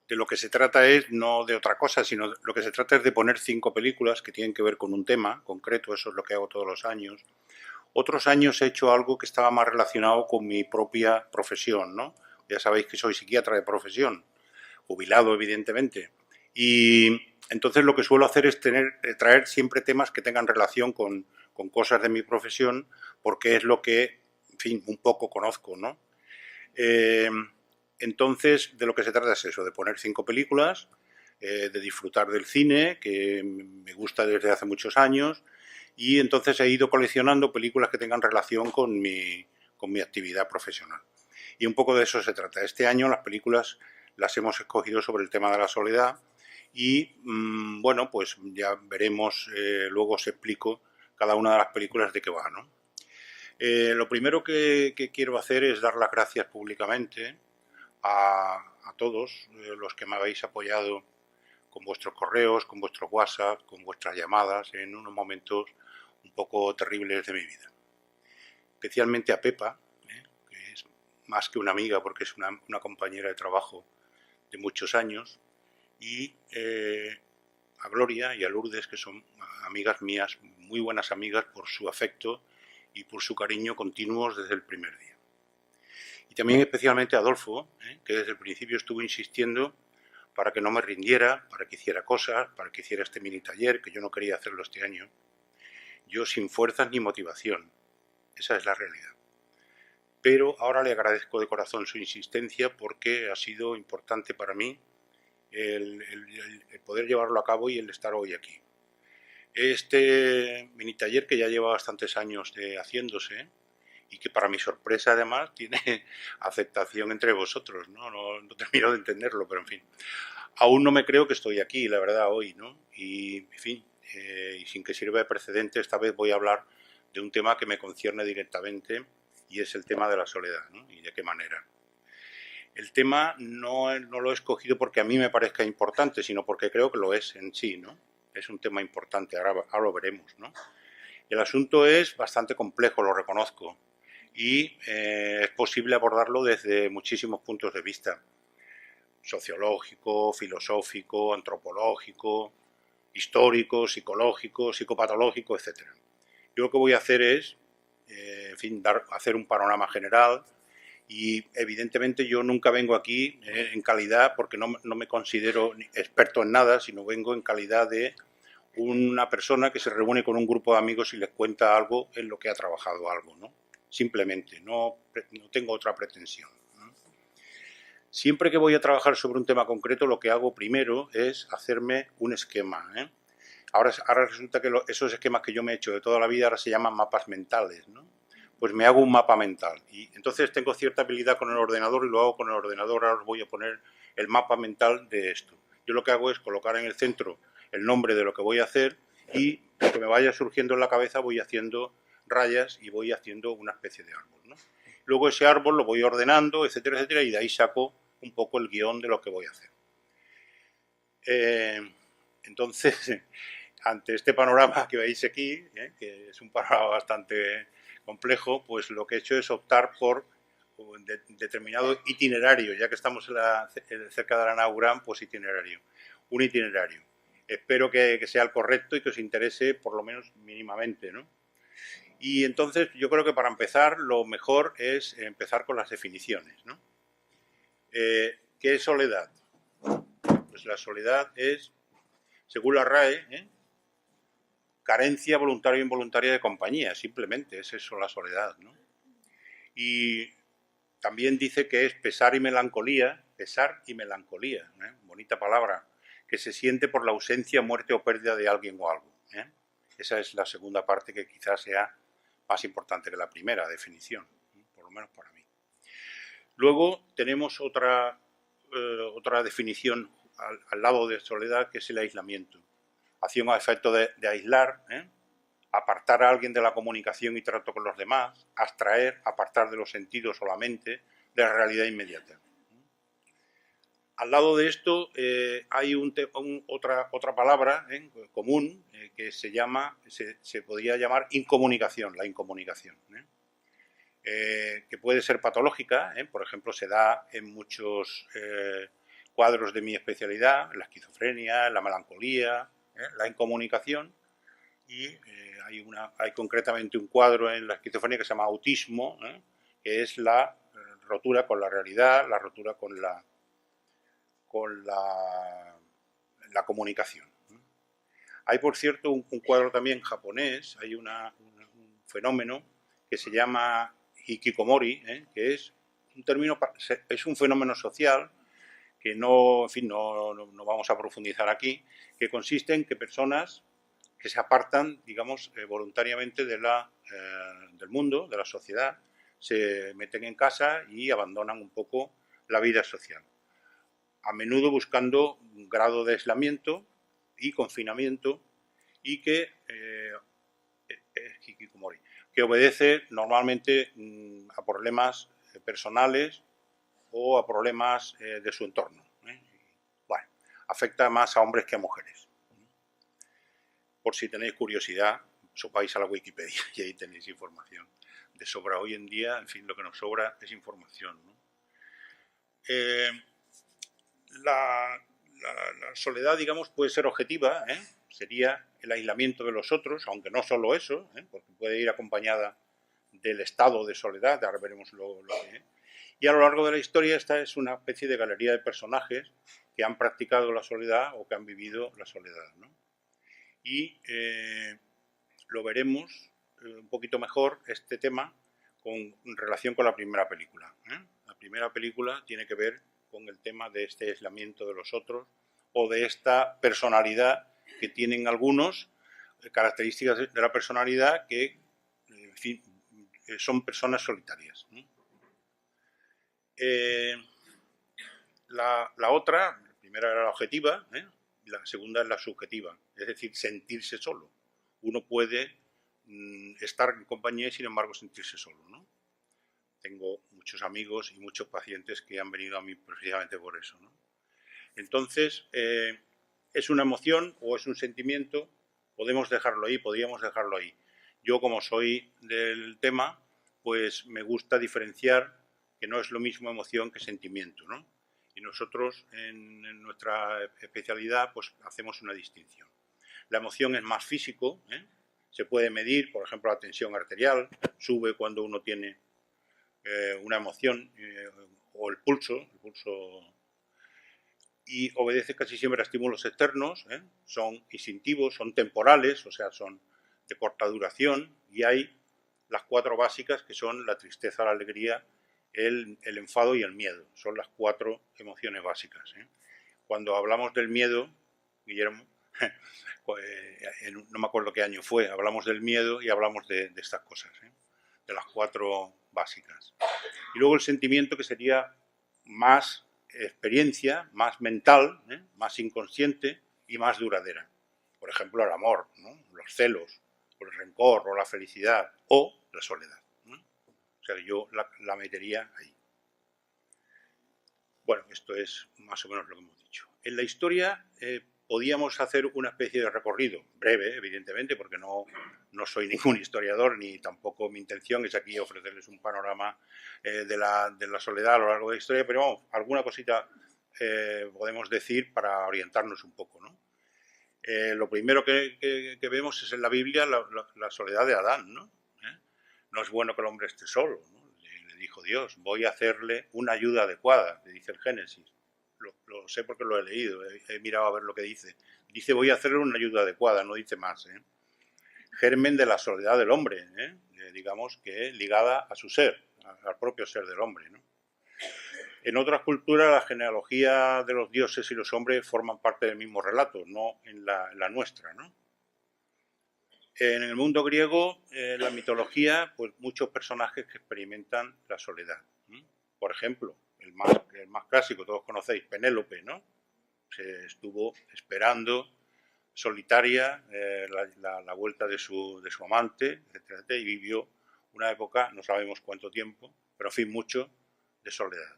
de lo que se trata es no de otra cosa, sino lo que se trata es de poner 5 películas que tienen que ver con un tema concreto, eso es lo que hago todos los años. Otros años he hecho algo que estaba más relacionado con mi propia profesión, ¿no? Ya sabéis que soy psiquiatra de profesión, jubilado evidentemente, y entonces lo que suelo hacer es traer siempre temas que tengan relación con cosas de mi profesión, porque es lo que, en fin, un poco conozco, ¿no? Eh, entonces, de lo que se trata es eso, de poner 5 películas, de disfrutar del cine, que me gusta desde hace muchos años, y entonces he ido coleccionando películas que tengan relación con mi actividad profesional. Y un poco de eso se trata. Este año las películas las hemos escogido sobre el tema de la soledad y, bueno, pues ya veremos, luego os explico cada una de las películas de qué va, ¿no? Lo primero que quiero hacer es dar las gracias públicamente a todos los que me habéis apoyado con vuestros correos, con vuestros WhatsApp, con vuestras llamadas en unos momentos un poco terribles de mi vida. Especialmente a Pepa, que es más que una amiga porque es una compañera de trabajo de muchos años, y a Gloria y a Lourdes, que son amigas mías, muy buenas amigas por su afecto y por su cariño continuos desde el primer día. Y también especialmente a Adolfo, que desde el principio estuvo insistiendo para que no me rindiera, para que hiciera cosas, para que hiciera este mini taller, que yo no quería hacerlo este año. Yo sin fuerzas ni motivación, esa es la realidad. Pero ahora le agradezco de corazón su insistencia porque ha sido importante para mí el poder llevarlo a cabo y el estar hoy aquí. Este mini taller que ya lleva bastantes años haciéndose y que para mi sorpresa además tiene aceptación entre vosotros, ¿no? No termino de entenderlo, pero en fin. Aún no me creo que estoy aquí, la verdad, hoy, ¿no? Y, en fin, y sin que sirva de precedente, esta vez voy a hablar de un tema que me concierne directamente y es el tema de la soledad, ¿no? Y de qué manera. El tema no lo he escogido porque a mí me parezca importante, sino porque creo que lo es en sí, ¿no? Es un tema importante, ahora lo veremos, ¿no? El asunto es bastante complejo, lo reconozco, y es posible abordarlo desde muchísimos puntos de vista: sociológico, filosófico, antropológico, histórico, psicológico, psicopatológico, etc. Yo lo que voy a hacer es, en fin, hacer un panorama general y evidentemente yo nunca vengo aquí en calidad, porque no me considero experto en nada, sino vengo en calidad de una persona que se reúne con un grupo de amigos y les cuenta algo en lo que ha trabajado algo, ¿no? Simplemente, no tengo otra pretensión. Siempre que voy a trabajar sobre un tema concreto, lo que hago primero es hacerme un esquema, ¿eh? Ahora resulta que esos esquemas que yo me he hecho de toda la vida ahora se llaman mapas mentales, ¿no? Pues me hago un mapa mental y entonces tengo cierta habilidad con el ordenador y lo hago con el ordenador. Ahora os voy a poner el mapa mental de esto. Yo lo que hago es colocar en el centro el nombre de lo que voy a hacer y lo que me vaya surgiendo en la cabeza voy haciendo rayas y voy haciendo una especie de árbol, ¿no? Luego ese árbol lo voy ordenando, etcétera, etcétera, y de ahí saco un poco el guión de lo que voy a hacer. Entonces, ante este panorama que veis aquí, que es un panorama bastante complejo, pues lo que he hecho es optar por un determinado itinerario, ya que estamos cerca de la nao Gran, pues itinerario. Un itinerario. Espero que sea el correcto y que os interese por lo menos mínimamente, ¿no? Y entonces yo creo que para empezar lo mejor es empezar con las definiciones, ¿no? ¿Qué es soledad? Pues la soledad es, según la RAE, carencia voluntaria o involuntaria de compañía, simplemente es eso la soledad, ¿no? Y también dice que es pesar y melancolía, bonita palabra, que se siente por la ausencia, muerte o pérdida de alguien o algo, ¿eh? Esa es la segunda parte, que quizás sea más importante que la primera definición, por lo menos para mí. Luego tenemos otra definición al lado de soledad, que es el aislamiento. Acción a efecto de aislar, apartar a alguien de la comunicación y trato con los demás, abstraer, apartar de los sentidos o la mente de la realidad inmediata. Al lado de esto hay otra palabra común que se podría llamar incomunicación, la incomunicación, que puede ser patológica, por ejemplo, se da en muchos cuadros de mi especialidad, la esquizofrenia, la melancolía, la incomunicación, y hay concretamente un cuadro en la esquizofrenia que se llama autismo, que es la rotura con la realidad, la rotura con la comunicación. Hay, por cierto, un cuadro también japonés, hay un fenómeno que se llama hikikomori, que es un fenómeno social que no, en fin, no vamos a profundizar aquí, que consiste en que personas que se apartan, digamos, voluntariamente del mundo, de la sociedad, se meten en casa y abandonan un poco la vida social. A menudo buscando un grado de aislamiento y confinamiento, y que obedece normalmente a problemas personales o a problemas de su entorno. Bueno, afecta más a hombres que a mujeres. Por si tenéis curiosidad, sopáis a la Wikipedia y ahí tenéis información de sobra. Hoy en día, en fin, lo que nos sobra es información, ¿no? La soledad, digamos, puede ser objetiva, sería el aislamiento de los otros, aunque no solo eso, porque puede ir acompañada del estado de soledad, ahora veremos lo que es. Y a lo largo de la historia esta es una especie de galería de personajes que han practicado la soledad o que han vivido la soledad, ¿no? Y lo veremos un poquito mejor, este tema, en relación con la primera película. La primera película tiene que ver con el tema de este aislamiento de los otros o de esta personalidad que tienen algunos, características de la personalidad que, en fin, son personas solitarias. La otra, la primera era la objetiva, la segunda es la subjetiva, es decir, sentirse solo. Uno puede estar en compañía y, sin embargo, sentirse solo, ¿no? Tengo muchos amigos y muchos pacientes que han venido a mí precisamente por eso, ¿no? Entonces, ¿es una emoción o es un sentimiento? Podríamos dejarlo ahí. Yo, como soy del tema, pues me gusta diferenciar que no es lo mismo emoción que sentimiento, ¿no? Y nosotros, en nuestra especialidad, pues hacemos una distinción. La emoción es más físico, se puede medir, por ejemplo, la tensión arterial, sube cuando uno tiene una emoción, o el pulso, y obedece casi siempre a estímulos externos, son instintivos, son temporales, o sea, son de corta duración, y hay las 4 básicas que son la tristeza, la alegría, el enfado y el miedo. Son las 4 emociones básicas. Cuando hablamos del miedo, Guillermo, no me acuerdo qué año fue, hablamos del miedo y hablamos de estas cosas, de las 4 básicas. Y luego el sentimiento, que sería más experiencia, más mental, más inconsciente y más duradera. Por ejemplo, el amor, ¿no? Los celos, o el rencor, o la felicidad, o la soledad, ¿no? O sea, yo la metería ahí. Bueno, esto es más o menos lo que hemos dicho. En la historia podíamos hacer una especie de recorrido, breve, evidentemente, porque no soy ningún historiador, ni tampoco mi intención es aquí ofrecerles un panorama de la soledad a lo largo de la historia, pero vamos, alguna cosita podemos decir para orientarnos un poco, ¿no? Lo primero que vemos es en la Biblia la soledad de Adán, ¿no? No es bueno que el hombre esté solo, ¿no? Le dijo Dios, voy a hacerle una ayuda adecuada, le dice el Génesis. Lo sé porque lo he leído, he mirado a ver lo que dice. Dice, voy a hacerle una ayuda adecuada, no dice más. Germen de la soledad del hombre, digamos que ligada a su ser, al propio ser del hombre, ¿no? En otras culturas la genealogía de los dioses y los hombres forman parte del mismo relato, no en la nuestra, ¿no? En el mundo griego, la mitología, pues muchos personajes que experimentan la soledad. Por ejemplo, el más clásico, todos conocéis, Penélope, ¿no? Se estuvo esperando solitaria la vuelta de su amante, etcétera, y vivió una época, no sabemos cuánto tiempo, pero en fin, mucho, de soledad.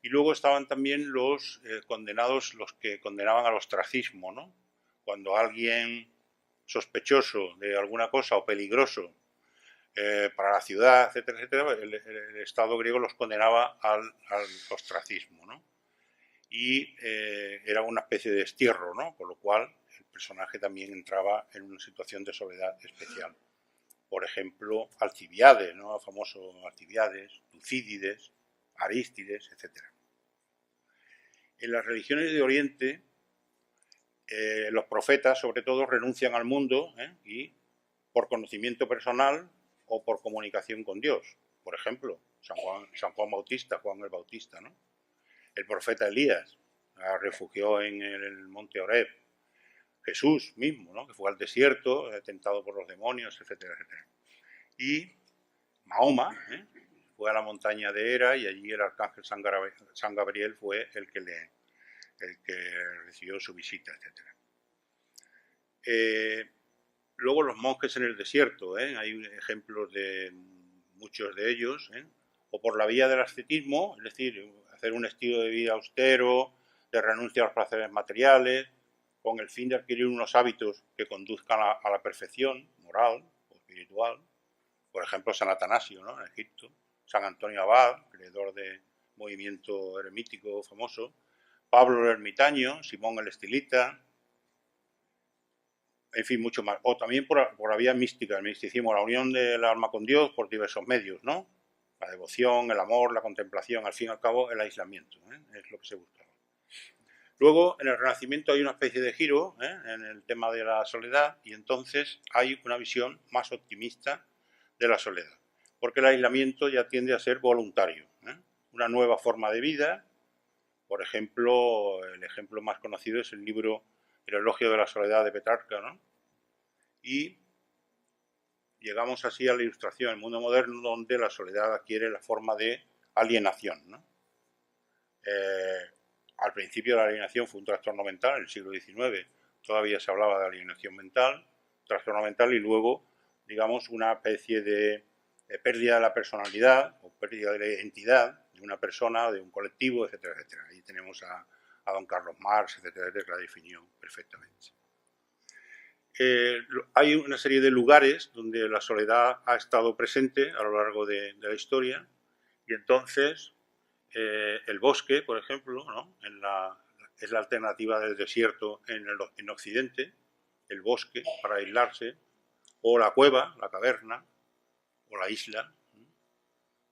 Y luego estaban también los condenados, los que condenaban al ostracismo, ¿no? Cuando alguien sospechoso de alguna cosa o peligroso para la ciudad, etcétera, etcétera, el Estado griego los condenaba al ostracismo, ¿no? y era una especie de destierro, ¿no? Con lo cual el personaje también entraba en una situación de soledad especial. Por ejemplo, Alcibiades, ¿no? El famoso Alcibiades, Tucídides, Arístides, etc. En las religiones de Oriente, los profetas, sobre todo, renuncian al mundo y por conocimiento personal o por comunicación con Dios. Por ejemplo, San Juan Bautista, Juan el Bautista, ¿no? El profeta Elías refugió en el monte Horeb. Jesús mismo, ¿no? Que fue al desierto, tentado por los demonios, etcétera, etcétera. Y Mahoma fue a la montaña de Hera y allí el arcángel San Gabriel fue el que recibió su visita, etcétera. Luego los monjes en el desierto, hay ejemplos de muchos de ellos, o por la vía del ascetismo, es decir, hacer un estilo de vida austero, de renuncia a los placeres materiales, con el fin de adquirir unos hábitos que conduzcan a la perfección moral o espiritual. Por ejemplo, San Atanasio, ¿no? En Egipto, San Antonio Abad, creador de movimiento eremítico famoso, Pablo el ermitaño, Simón el estilita, en fin, mucho más. O también por la vía mística, el misticismo, la unión del alma con Dios por diversos medios, ¿no? La devoción, el amor, la contemplación, al fin y al cabo, el aislamiento, es lo que se buscaba. Luego, en el Renacimiento hay una especie de giro en el tema de la soledad y entonces hay una visión más optimista de la soledad, porque el aislamiento ya tiende a ser voluntario. Una nueva forma de vida, por ejemplo, el ejemplo más conocido es el libro El elogio de la soledad de Petrarca, ¿no? Y llegamos así a la Ilustración, el mundo moderno, donde la soledad adquiere la forma de alienación, ¿no? Al principio la alienación fue un trastorno mental, en el siglo XIX todavía se hablaba de alienación mental, trastorno mental, y luego, digamos, una especie de pérdida de la personalidad o pérdida de la identidad de una persona, de un colectivo, etcétera, etcétera. Ahí tenemos a don Carlos Marx, etcétera, etcétera, que la definió perfectamente. Hay una serie de lugares donde la soledad ha estado presente a lo largo de la historia y entonces el bosque, por ejemplo, ¿no? Es la alternativa del desierto en Occidente, el bosque para aislarse, o la cueva, la caverna, o la isla,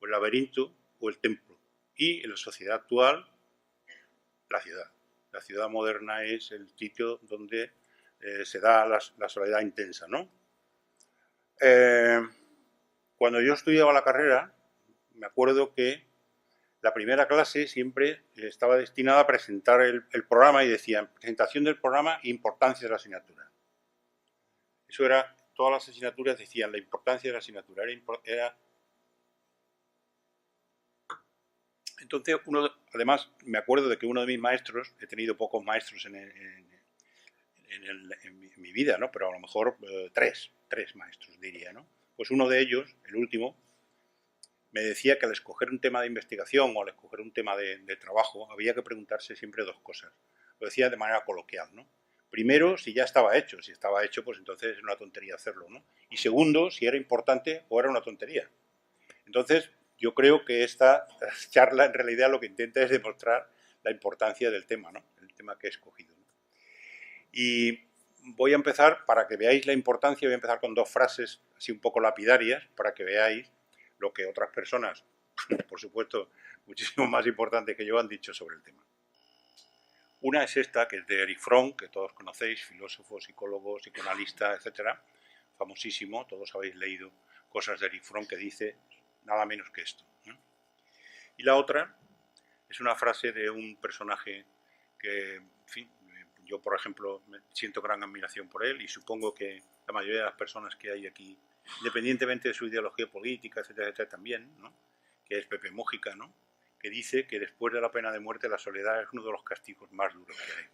o el laberinto, o el templo. Y en la sociedad actual, la ciudad. La ciudad moderna es el sitio donde se da la soledad intensa, ¿no? Cuando yo estudiaba la carrera, me acuerdo que la primera clase siempre estaba destinada a presentar el programa y decían presentación del programa e importancia de la asignatura. Eso era, todas las asignaturas decían la importancia de la asignatura. Entonces, además, me acuerdo de que uno de mis maestros, he tenido pocos maestros en mi vida, ¿no? Pero a lo mejor tres maestros diría, ¿no? Pues uno de ellos, el último, me decía que al escoger un tema de investigación o al escoger un tema de trabajo había que preguntarse siempre dos cosas. Lo decía de manera coloquial, ¿no? Primero, si ya estaba hecho. Si estaba hecho, pues entonces es una tontería hacerlo, ¿no? Y segundo, si era importante o era una tontería. Entonces, yo creo que esta charla en realidad lo que intenta es demostrar la importancia del tema, ¿no? El tema que he escogido, ¿no? Y voy a empezar, para que veáis la importancia, voy a empezar con dos frases así un poco lapidarias, para que veáis lo que otras personas, por supuesto, muchísimo más importantes que yo, han dicho sobre el tema. Una es esta, que es de Erich Fromm, que todos conocéis, filósofo, psicólogo, psicoanalista, etcétera, famosísimo, todos habéis leído cosas de Erich Fromm, que dice nada menos que esto, ¿no? Y la otra es una frase de un personaje que, en fin, yo, por ejemplo, siento gran admiración por él y supongo que la mayoría de las personas que hay aquí, independientemente de su ideología política, etcétera, etcétera, también, ¿no? Que es Pepe Mújica, ¿no? Que dice que después de la pena de muerte la soledad es uno de los castigos más duros que hay.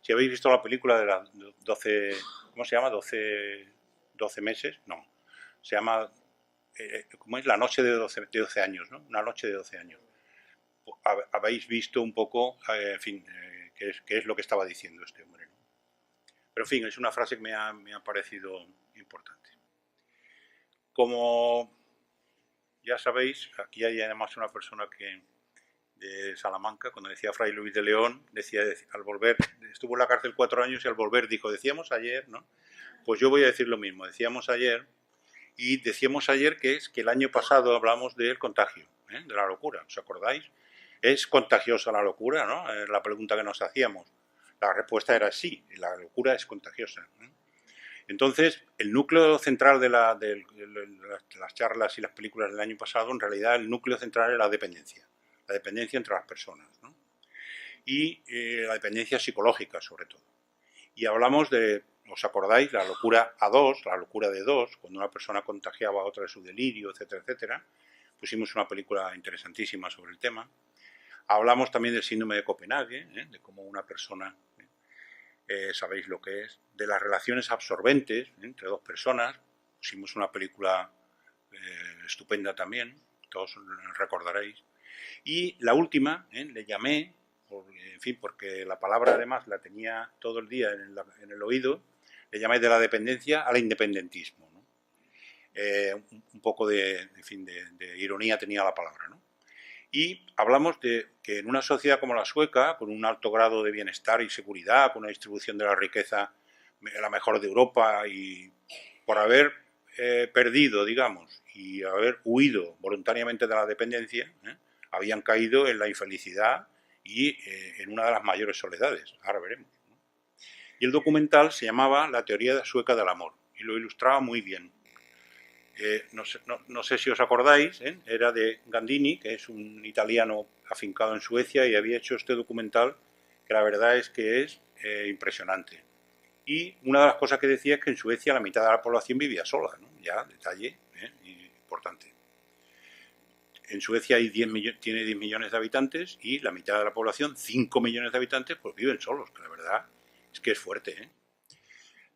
Si habéis visto la película de las 12, ¿cómo se llama? 12 meses, no, se llama, ¿cómo es? La noche de 12 años, ¿no? Una noche de 12 años. Habéis visto un poco, en fin, qué es lo que estaba diciendo este hombre, ¿no? Pero en fin, es una frase que me ha parecido importante. Como ya sabéis, aquí hay además una persona que de Salamanca, cuando decía Fray Luis de León, decía, al volver, estuvo en la cárcel 4 años y al volver dijo, decíamos ayer, ¿no? Pues yo voy a decir lo mismo, decíamos ayer, y decíamos ayer que es que el año pasado hablamos del contagio, de la locura, ¿os acordáis? ¿Es contagiosa la locura, no? La pregunta que nos hacíamos. La respuesta era sí, la locura es contagiosa. Entonces, el núcleo central de las charlas y las películas del año pasado, en realidad el núcleo central es la dependencia entre las personas, ¿no? Y la dependencia psicológica, sobre todo. Y hablamos de, ¿os acordáis? La locura A2, la locura de dos, cuando una persona contagiaba a otra de su delirio, etcétera, etcétera. Pusimos una película interesantísima sobre el tema. Hablamos también del síndrome de Copenhague, de cómo una persona, sabéis lo que es, de las relaciones absorbentes entre dos personas. Pusimos una película estupenda también, todos recordaréis. Y la última, le llamé, en fin, porque la palabra además la tenía todo el día en el oído, le llamé de la dependencia al independentismo, ¿no? Un poco en fin, de ironía tenía la palabra, ¿no? Y hablamos de que en una sociedad como la sueca, con un alto grado de bienestar y seguridad, con una distribución de la riqueza la mejor de Europa, y por haber perdido, digamos, y haber huido voluntariamente de la dependencia, habían caído en la infelicidad y en una de las mayores soledades. Ahora veremos, ¿no? Y el documental se llamaba La teoría sueca del amor y lo ilustraba muy bien. No sé si os acordáis, era de Gandini, que es un italiano afincado en Suecia y había hecho este documental que la verdad es que es impresionante. Y una de las cosas que decía es que en Suecia la mitad de la población vivía sola, ¿no? Ya, detalle importante. En Suecia tiene 10 millones de habitantes y la mitad de la población, 5 millones de habitantes, pues viven solos, que la verdad es que es fuerte,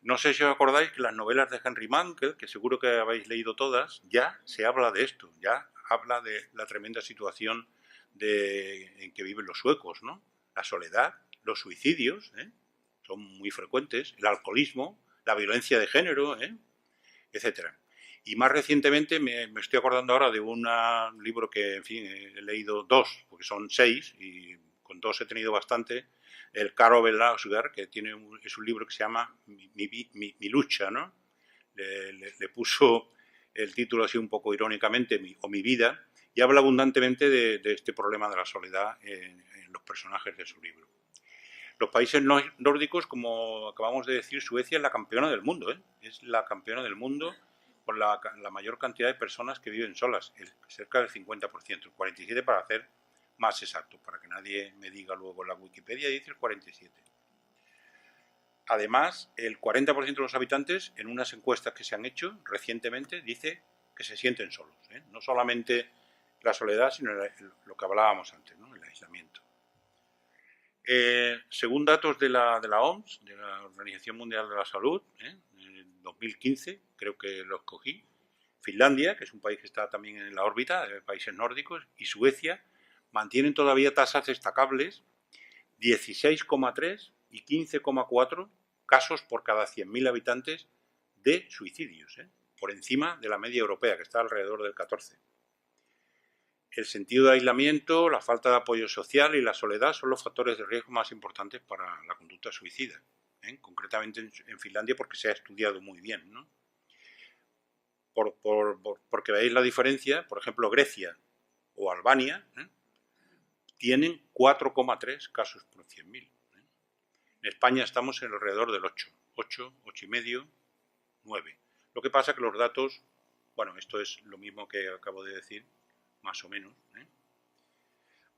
No sé si os acordáis que las novelas de Henry Mankell, que seguro que habéis leído todas, ya se habla de esto, ya habla de la tremenda situación en que viven los suecos, ¿no? La soledad, los suicidios, son muy frecuentes, el alcoholismo, la violencia de género, etcétera. Y más recientemente me estoy acordando ahora de un libro que, en fin, he leído 2, porque son 6, y con 2 he tenido bastante, el Caro Belausgar, que es un libro que se llama Mi lucha, ¿no? Le puso el título así un poco irónicamente, Mi vida, y habla abundantemente de este problema de la soledad en los personajes de su libro. Los países nórdicos, como acabamos de decir, Suecia es la campeona del mundo, es la campeona del mundo con la mayor cantidad de personas que viven solas, cerca del 50%, el 47% para hacer más exacto, para que nadie me diga luego, la Wikipedia dice el 47%. Además, el 40% de los habitantes, en unas encuestas que se han hecho recientemente, dice que se sienten solos, no solamente la soledad, sino lo que hablábamos antes, ¿no? El aislamiento. Según datos de la OMS, de la Organización Mundial de la Salud, en 2015, creo que lo escogí, Finlandia, que es un país que está también en la órbita de países nórdicos, y Suecia, mantienen todavía tasas destacables, 16,3 y 15,4 casos por cada 100.000 habitantes de suicidios, por encima de la media europea, que está alrededor del 14. El sentido de aislamiento, la falta de apoyo social y la soledad son los factores de riesgo más importantes para la conducta suicida, concretamente en Finlandia, porque se ha estudiado muy bien, ¿no? Porque veáis la diferencia, por ejemplo, Grecia o Albania tienen 4,3 casos por 100.000. En España estamos en alrededor del 8, 8,5, 9. Lo que pasa que los datos, bueno, esto es lo mismo que acabo de decir, más o menos,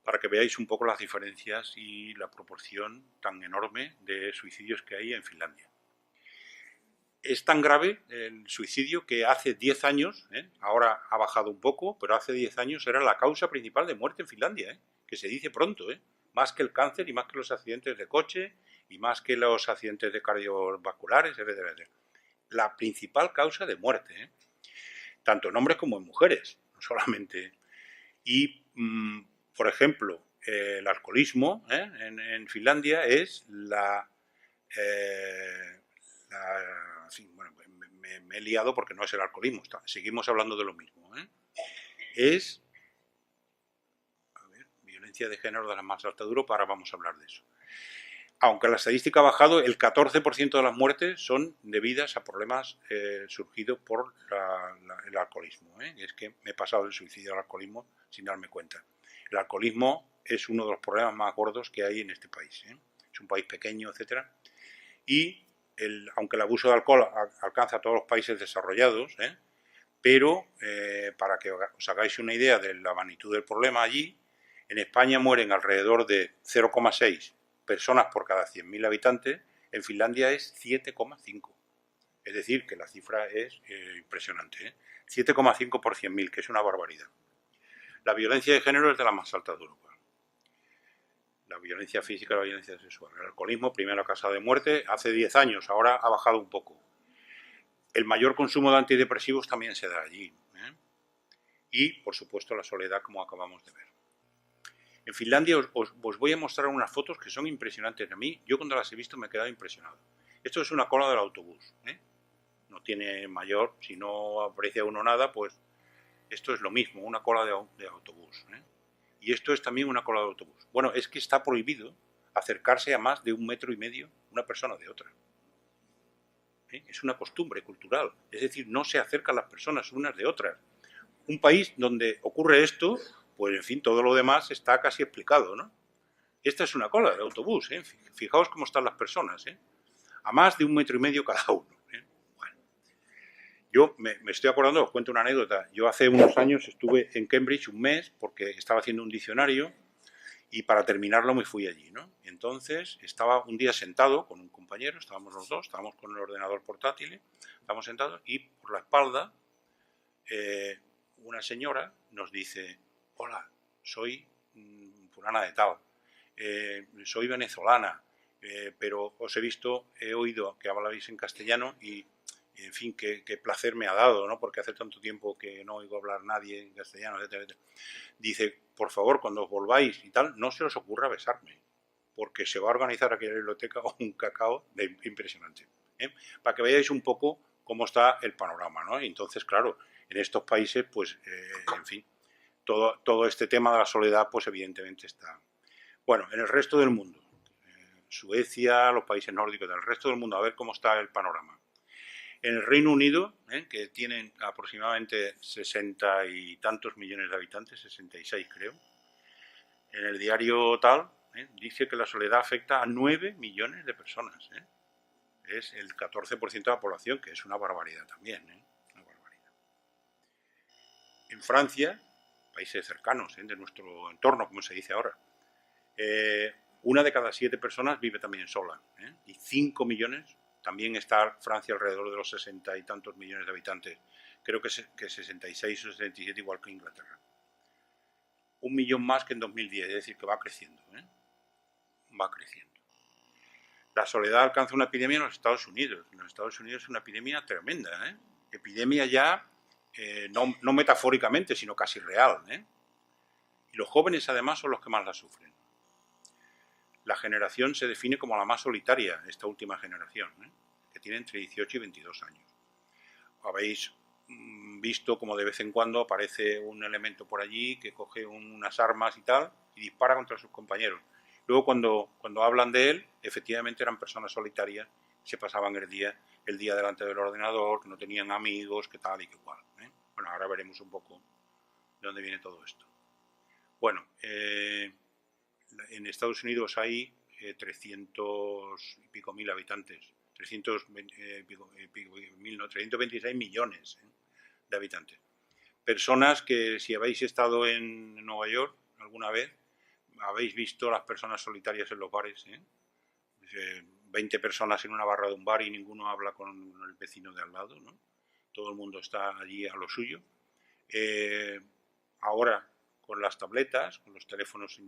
para que veáis un poco las diferencias y la proporción tan enorme de suicidios que hay en Finlandia. Es tan grave el suicidio que hace 10 años, ahora ha bajado un poco, pero hace 10 años era la causa principal de muerte en Finlandia, que se dice pronto, más que el cáncer y más que los accidentes de coche y más que los accidentes de cardiovasculares, etc. La principal causa de muerte, tanto en hombres como en mujeres, no solamente. Y, por ejemplo, el alcoholismo en Finlandia es sí, bueno, me he liado porque no es el alcoholismo, seguimos hablando de lo mismo. Es violencia de género de las más altas de Europa, ahora vamos a hablar de eso. Aunque la estadística ha bajado, el 14% de las muertes son debidas a problemas surgidos por el alcoholismo. Es que me he pasado del suicidio al alcoholismo sin darme cuenta. El alcoholismo es uno de los problemas más gordos que hay en este país. Es un país pequeño, etcétera. Y aunque el abuso de alcohol alcanza a todos los países desarrollados, pero para que os hagáis una idea de la magnitud del problema allí, en España mueren alrededor de 0,6 personas por cada 100.000 habitantes, en Finlandia es 7,5. Es decir, que la cifra es impresionante. 7,5 por 100.000, que es una barbaridad. La violencia de género es de las más altas de Europa. La violencia física y la violencia sexual. El alcoholismo, primera causa de muerte, hace 10 años, ahora ha bajado un poco. El mayor consumo de antidepresivos también se da allí. Y, por supuesto, la soledad, como acabamos de ver. En Finlandia os voy a mostrar unas fotos que son impresionantes. A mí, yo cuando las he visto me he quedado impresionado. Esto es una cola del autobús. No tiene mayor, si no aprecia uno nada, pues esto es lo mismo, una cola de autobús. Y esto es también una cola de autobús. Bueno, es que está prohibido acercarse a más de 1,5 metros una persona de otra. Es una costumbre cultural. Es decir, no se acercan las personas unas de otras. Un país donde ocurre esto, pues en fin, todo lo demás está casi explicado, ¿no? Esta es una cola de autobús, Fijaos cómo están las personas, a más de 1,5 metros cada uno. Bueno. Yo me estoy acordando, os cuento una anécdota. Yo hace unos años estuve en Cambridge un mes porque estaba haciendo un diccionario y para terminarlo me fui allí, ¿no? Entonces estaba un día sentado con un compañero, estábamos los dos, estábamos con el ordenador portátil, estábamos sentados y por la espalda una señora nos dice: hola, soy fulana de tal, soy venezolana, pero os he oído que hablabais en castellano y en fin, qué placer me ha dado, ¿no? Porque hace tanto tiempo que no oigo hablar nadie en castellano, etcétera, etcétera. Dice, por favor, cuando os volváis y tal, no se os ocurra besarme, porque se va a organizar aquí en la biblioteca un cacao impresionante. Para que veáis un poco cómo está el panorama, ¿no? Y entonces, claro, en estos países, pues, en fin, todo este tema de la soledad, pues evidentemente está. Bueno, en el resto del mundo, Suecia, los países nórdicos, del resto del mundo, a ver cómo está el panorama. En el Reino Unido, que tienen aproximadamente 60 y tantos millones de habitantes, 66 creo, en el diario tal, dice que la soledad afecta a 9 millones de personas. Es el 14% de la población, que es una barbaridad también. Una barbaridad. En Francia, países cercanos de nuestro entorno, como se dice ahora, 1 de cada 7 personas vive también sola. Y 5 millones, también está Francia alrededor de los 60 y tantos millones de habitantes. Creo que 66 o 67 igual que Inglaterra. 1 millón más que en 2010, es decir, que va creciendo. Va creciendo. La soledad alcanza una epidemia en los Estados Unidos. En los Estados Unidos es una epidemia tremenda. Epidemia ya, no metafóricamente, sino casi real. Y los jóvenes además son los que más la sufren. La generación se define como la más solitaria, esta última generación, que tiene entre 18 y 22 años. Habéis visto como de vez en cuando aparece un elemento por allí que coge unas armas y tal y dispara contra sus compañeros. Luego cuando hablan de él, efectivamente eran personas solitarias, se pasaban el día delante del ordenador, que no tenían amigos, que tal y que cual. Bueno, ahora veremos un poco de dónde viene todo esto. Bueno, en Estados Unidos hay 300 y pico mil habitantes, 326 millones de habitantes. Personas que, si habéis estado en Nueva York alguna vez, habéis visto las personas solitarias en los bares. 20 personas en una barra de un bar y ninguno habla con el vecino de al lado, ¿no? Todo el mundo está allí a lo suyo. Ahora, con las tabletas, con los teléfonos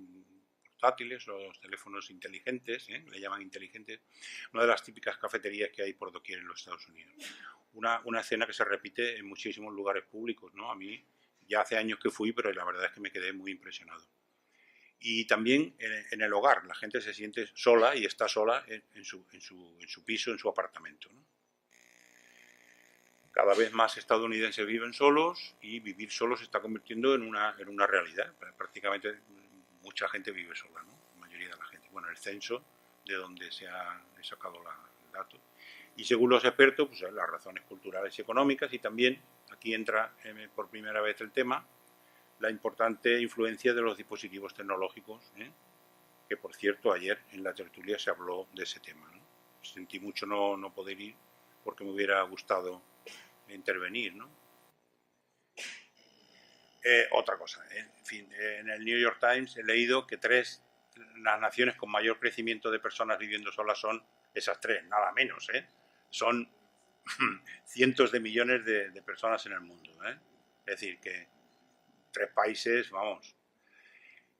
portátiles, los teléfonos inteligentes, le llaman inteligentes, una de las típicas cafeterías que hay por doquier en los Estados Unidos. Una escena que se repite en muchísimos lugares públicos, ¿no? A mí ya hace años que fui, pero la verdad es que me quedé muy impresionado. Y también en el hogar, la gente se siente sola y está sola en su piso, en su apartamento, ¿no? Cada vez más estadounidenses viven solos y vivir solos se está convirtiendo en una realidad. Prácticamente mucha gente vive sola, ¿no? La mayoría de la gente. Bueno, el censo, de donde se ha sacado el dato. Y según los expertos, pues las razones culturales y económicas, y también, aquí entra por primera vez el tema, la importante influencia de los dispositivos tecnológicos, que por cierto ayer en la tertulia se habló de ese tema, ¿no? Sentí mucho no poder ir porque me hubiera gustado intervenir, ¿no? Otra cosa, en fin, en el New York Times he leído que las naciones con mayor crecimiento de personas viviendo solas son esas tres, nada menos, son cientos de millones de personas en el mundo, es decir, que 3 países, vamos.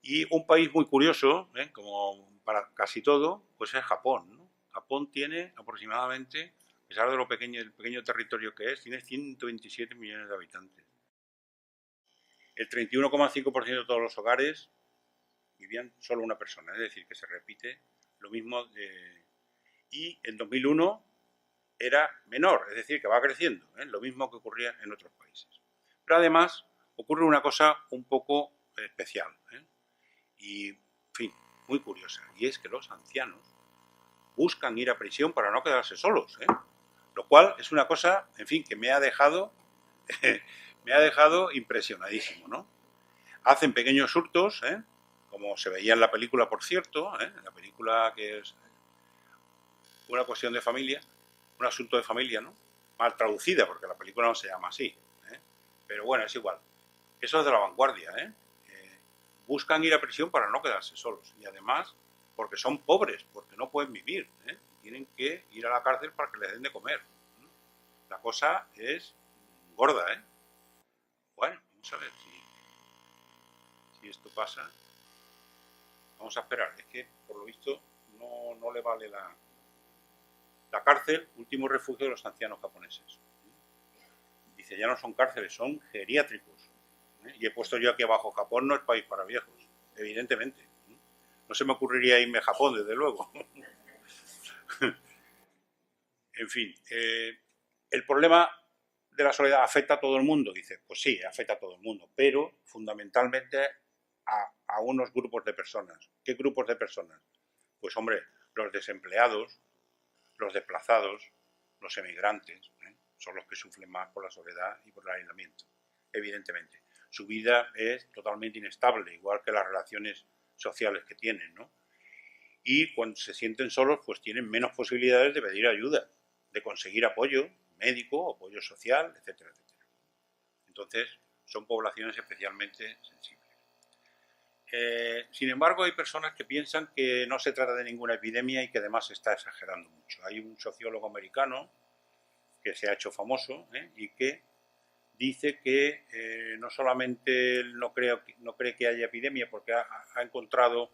Y un país muy curioso, como para casi todo, pues es Japón, ¿no? Japón tiene aproximadamente, a pesar de el pequeño territorio que es, tiene 127 millones de habitantes. El 31,5% de todos los hogares vivían solo una persona, es decir, que se repite lo mismo. Y en 2001 era menor, es decir, que va creciendo, lo mismo que ocurría en otros países. Pero además ocurre una cosa un poco especial, y, en fin, muy curiosa, y es que los ancianos buscan ir a prisión para no quedarse solos, lo cual es una cosa, en fin, que me ha dejado impresionadísimo, ¿no? Hacen pequeños hurtos, como se veía en la película, por cierto, la película que es una cuestión de familia, un asunto de familia, ¿no? Mal traducida, porque la película no se llama así, pero bueno, es igual. Eso es de la vanguardia, buscan ir a prisión para no quedarse solos, y además porque son pobres, porque no pueden vivir, tienen que ir a la cárcel para que les den de comer. La cosa es gorda, Bueno, vamos a ver si esto pasa. Vamos a esperar, es que por lo visto no le vale la cárcel, último refugio de los ancianos japoneses. Dice, ya no son cárceles, son geriátricos. Y he puesto yo aquí abajo, Japón no es país para viejos, evidentemente. No se me ocurriría irme a Japón, desde luego. En fin, el problema de la soledad afecta a todo el mundo. Dice, pues sí, afecta a todo el mundo, pero fundamentalmente a unos grupos de personas. ¿Qué grupos de personas? Pues hombre, los desempleados, los desplazados, los emigrantes, son los que sufren más por la soledad y por el aislamiento, evidentemente. Su vida es totalmente inestable, igual que las relaciones sociales que tienen, ¿no? Y cuando se sienten solos, pues tienen menos posibilidades de pedir ayuda, de conseguir apoyo médico, apoyo social, etcétera, etcétera. Entonces, son poblaciones especialmente sensibles. Sin embargo, hay personas que piensan que no se trata de ninguna epidemia y que además se está exagerando mucho. Hay un sociólogo americano que se ha hecho famoso y que dice que no solamente él no cree que haya epidemia, porque ha encontrado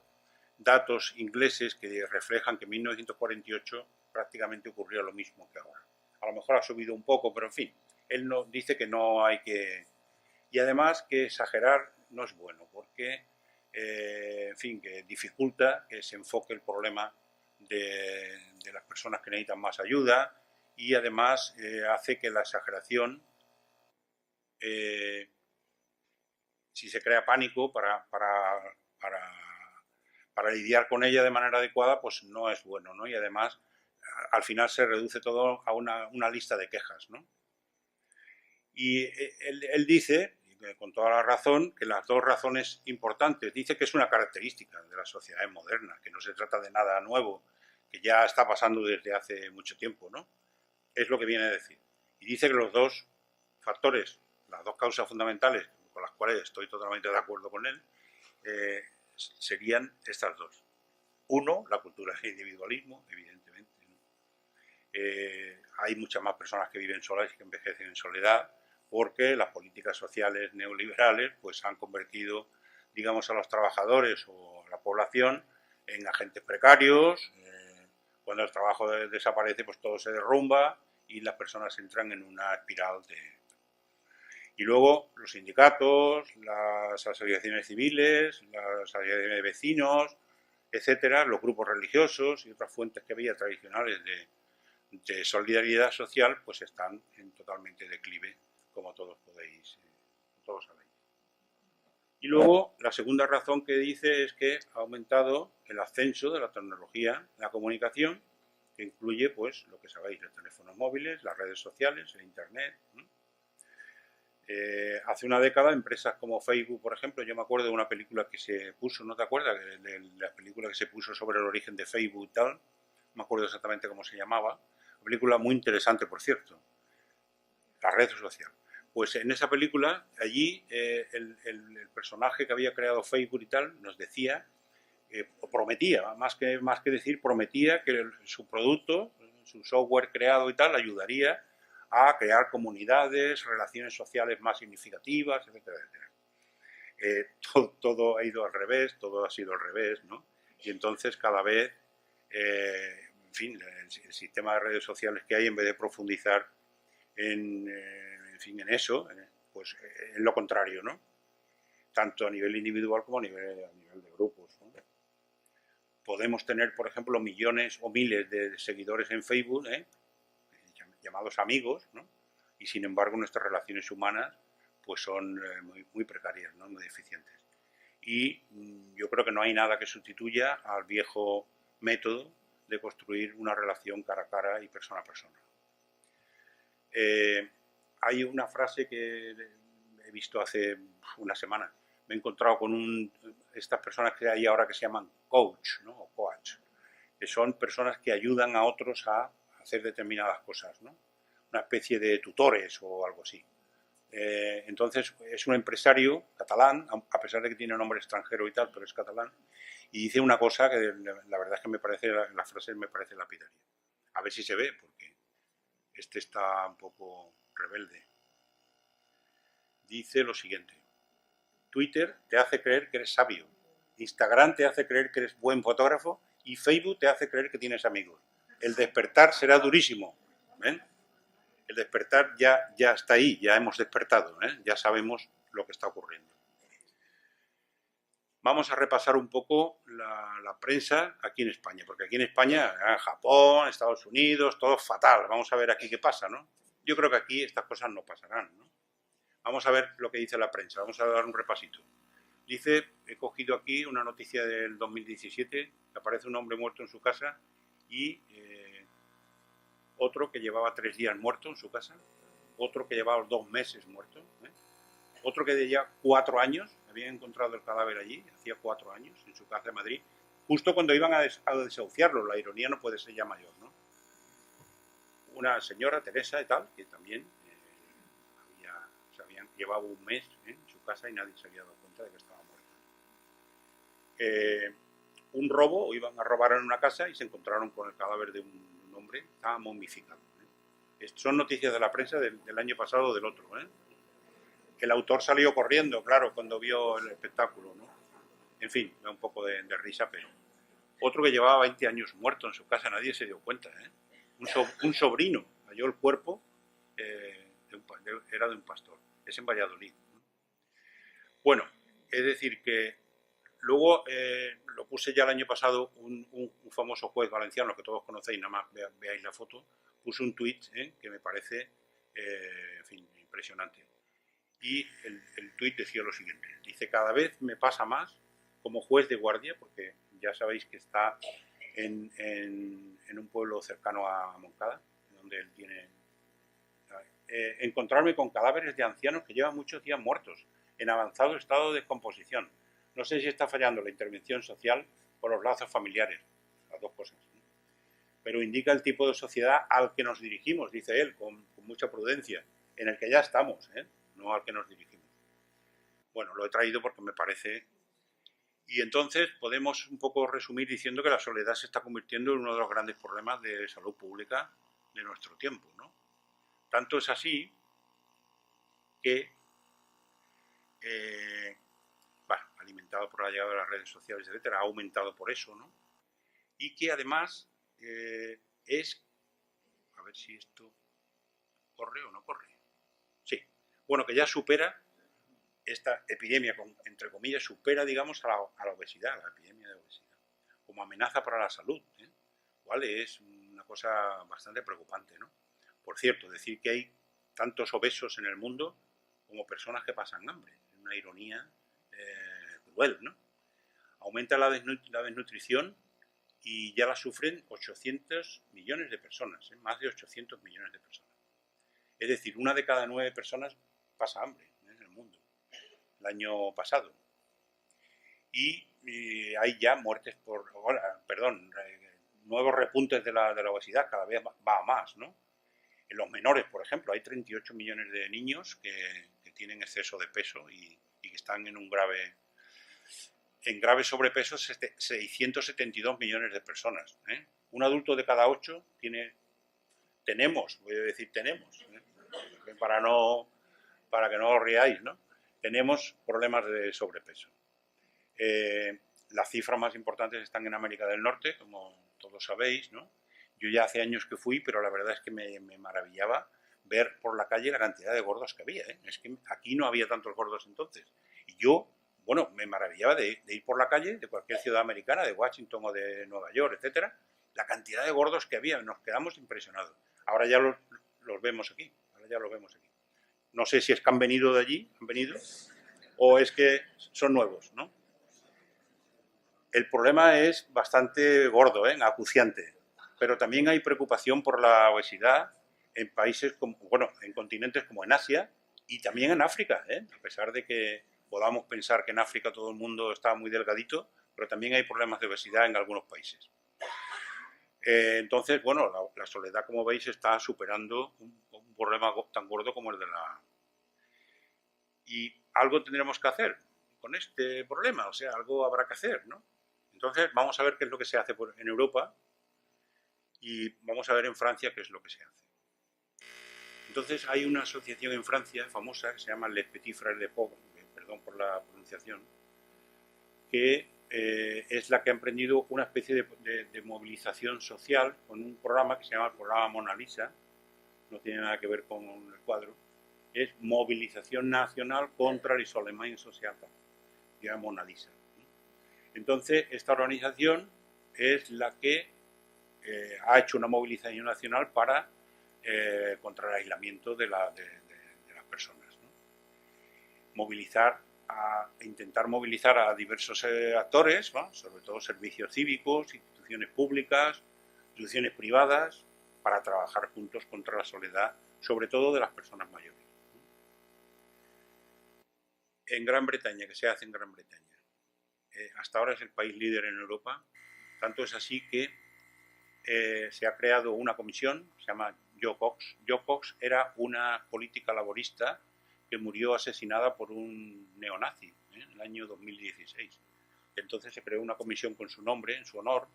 datos ingleses que reflejan que en 1948 prácticamente ocurrió lo mismo que ahora. A lo mejor ha subido un poco, pero en fin, él dice que no hay que... Y además que exagerar no es bueno, porque, en fin, que dificulta que se enfoque el problema de las personas que necesitan más ayuda, y además hace que la exageración, si se crea pánico para lidiar con ella de manera adecuada, pues no es bueno, ¿no? Y además, al final se reduce todo a una lista de quejas, ¿no? Y él dice, con toda la razón, que las dos razones importantes, dice que es una característica de las sociedades modernas, que no se trata de nada nuevo, que ya está pasando desde hace mucho tiempo, ¿no? Es lo que viene a decir. Y dice que los dos factores, las dos causas fundamentales, con las cuales estoy totalmente de acuerdo con él, serían estas dos. Uno, la cultura del individualismo, evidentemente, ¿no? Hay muchas más personas que viven solas y que envejecen en soledad, porque las políticas sociales neoliberales pues han convertido, digamos, a los trabajadores o a la población en agentes precarios. Cuando el trabajo desaparece, pues todo se derrumba y las personas entran en una espiral de... Y luego los sindicatos, las asociaciones civiles, las asociaciones de vecinos, etcétera, los grupos religiosos y otras fuentes que había tradicionales de solidaridad social, pues están en totalmente declive, como todos sabéis. Y luego, la segunda razón que dice es que ha aumentado el ascenso de la tecnología en la comunicación, que incluye, pues, lo que sabéis, los teléfonos móviles, las redes sociales, el Internet, ¿no? Hace una década, empresas como Facebook, por ejemplo, yo me acuerdo de una película que se puso, ¿no te acuerdas? De la película que se puso sobre el origen de Facebook y tal, no me acuerdo exactamente cómo se llamaba, una película muy interesante, por cierto, la red social. Pues en esa película, allí, el personaje que había creado Facebook y tal nos decía, prometía, más que decir, prometía que su producto, su software creado y tal, ayudaría a crear comunidades, relaciones sociales más significativas, etcétera, etcétera. Todo ha ido al revés, todo ha sido al revés, ¿no? Y entonces cada vez, en fin, el sistema de redes sociales que hay, en vez de profundizar en fin, en eso, pues en lo contrario, ¿no? Tanto a nivel individual como a nivel de grupos, ¿no? Podemos tener, por ejemplo, millones o miles de seguidores en Facebook, llamados amigos, ¿no? Y sin embargo nuestras relaciones humanas pues son muy precarias, ¿no? Muy deficientes. Y yo creo que no hay nada que sustituya al viejo método de construir una relación cara a cara y persona a persona. Hay una frase que he visto hace una semana. Me he encontrado con estas personas que hay ahora que se llaman coach, ¿no? O coach, que son personas que ayudan a otros a hacer determinadas cosas, ¿no? Una especie de tutores o algo así. Entonces es un empresario catalán, a pesar de que tiene nombre extranjero y tal, pero es catalán, y dice una cosa que la verdad es que me parece, la frase me parece lapidaria. A ver si se ve, porque este está un poco rebelde. Dice lo siguiente: Twitter te hace creer que eres sabio, Instagram te hace creer que eres buen fotógrafo y Facebook te hace creer que tienes amigos. El despertar será durísimo. ¿Ven? El despertar ya está ahí, ya hemos despertado, ya sabemos lo que está ocurriendo. Vamos a repasar un poco la prensa aquí en España, porque aquí en España, en Japón, Estados Unidos, todo fatal. Vamos a ver aquí qué pasa, ¿no? Yo creo que aquí estas cosas no pasarán, ¿no? Vamos a ver lo que dice la prensa, vamos a dar un repasito. Dice, he cogido aquí una noticia del 2017, que aparece un hombre muerto en su casa y otro que llevaba 3 días muerto en su casa, otro que llevaba 2 meses muerto, otro que de ya 4 años, había encontrado el cadáver allí, hacía 4 años, en su casa de Madrid, justo cuando iban a desahuciarlo. La ironía no puede ser ya mayor, ¿no? Una señora, Teresa y tal, que también llevaba un mes en su casa y nadie se había dado cuenta de que estaba muerta. Un robo, o iban a robar en una casa y se encontraron con el cadáver de un hombre, estaba momificado. Son noticias de la prensa del año pasado o del otro. El autor salió corriendo, claro, cuando vio el espectáculo, ¿no? En fin, da un poco de risa, pero otro que llevaba 20 años muerto en su casa, nadie se dio cuenta, un sobrino halló el cuerpo, era de un pastor, es en Valladolid, ¿no? Bueno, es decir que luego lo puse ya el año pasado, un famoso juez valenciano que todos conocéis, nada más veáis la foto, puso un tuit que me parece, en fin, impresionante. Y el tuit decía lo siguiente: dice, cada vez me pasa más como juez de guardia, porque ya sabéis que está en un pueblo cercano a Moncada, donde él tiene... encontrarme con cadáveres de ancianos que llevan muchos días muertos, en avanzado estado de descomposición. No sé si está fallando la intervención social o los lazos familiares, las dos cosas, ¿no? Pero indica el tipo de sociedad al que nos dirigimos, dice él, con mucha prudencia, en el que ya estamos, no al que nos dirigimos. Bueno, lo he traído porque me parece... Y entonces podemos un poco resumir diciendo que la soledad se está convirtiendo en uno de los grandes problemas de salud pública de nuestro tiempo, ¿no? Tanto es así que, alimentado por la llegada de las redes sociales, etcétera, ha aumentado por eso, ¿no? Y que además es... A ver si esto corre o no corre. Sí. Bueno, que ya supera esta epidemia, entre comillas, supera, digamos, a la obesidad, a la epidemia de obesidad, como amenaza para la salud, ¿vale? Es una cosa bastante preocupante, ¿no? Por cierto, decir que hay tantos obesos en el mundo como personas que pasan hambre, es una ironía cruel, ¿no? Aumenta la desnutrición y ya la sufren 800 millones de personas, más de 800 millones de personas. Es decir, 1 de cada 9 personas pasa hambre en el mundo el año pasado. Y hay ya muertes nuevos repuntes de la obesidad, cada vez va a más, ¿no? En los menores, por ejemplo, hay 38 millones de niños que tienen exceso de peso y que están en grave sobrepeso 672 millones de personas. Un adulto de cada 8 tenemos, para que no os riáis, ¿no? Tenemos problemas de sobrepeso. Las cifras más importantes están en América del Norte, como todos sabéis, ¿no? Yo ya hace años que fui, pero la verdad es que me maravillaba ver por la calle la cantidad de gordos que había. Es que aquí no había tantos gordos entonces. Y yo, bueno, me maravillaba de ir por la calle de cualquier ciudad americana, de Washington o de Nueva York, etcétera, la cantidad de gordos que había. Nos quedamos impresionados. Ahora ya los vemos aquí. No sé si es que han venido de allí, o es que son nuevos, ¿no? El problema es bastante gordo, acuciante, pero también hay preocupación por la obesidad en países en continentes como en Asia y también en África, a pesar de que podamos pensar que en África todo el mundo está muy delgadito, pero también hay problemas de obesidad en algunos países. Entonces, bueno, la soledad, como veis, está superando un problema tan gordo como el de la... Y algo tendremos que hacer con este problema, o sea, algo habrá que hacer, ¿no? Entonces, vamos a ver qué es lo que se hace en Europa y vamos a ver en Francia qué es lo que se hace. Entonces, hay una asociación en Francia famosa que se llama Les Petits Frères de Pau, perdón por la pronunciación, que es la que ha emprendido una especie de movilización social con un programa que se llama el programa Mona Lisa, no tiene nada que ver con el cuadro, es Movilización Nacional contra el Isolement Social, que se llama Mona Lisa. Entonces, esta organización es la que ha hecho una movilización nacional contra el aislamiento de las personas, ¿no? Intentar movilizar a diversos actores, ¿no? Sobre todo servicios cívicos, instituciones públicas, instituciones privadas, para trabajar juntos contra la soledad, sobre todo de las personas mayores. En Gran Bretaña, ¿qué se hace en Gran Bretaña? Hasta ahora es el país líder en Europa, tanto es así que se ha creado una comisión, se llama Jo Cox. Jo Cox era una política laborista que murió asesinada por un neonazi en el año 2016. Entonces se creó una comisión con su nombre, en su honor,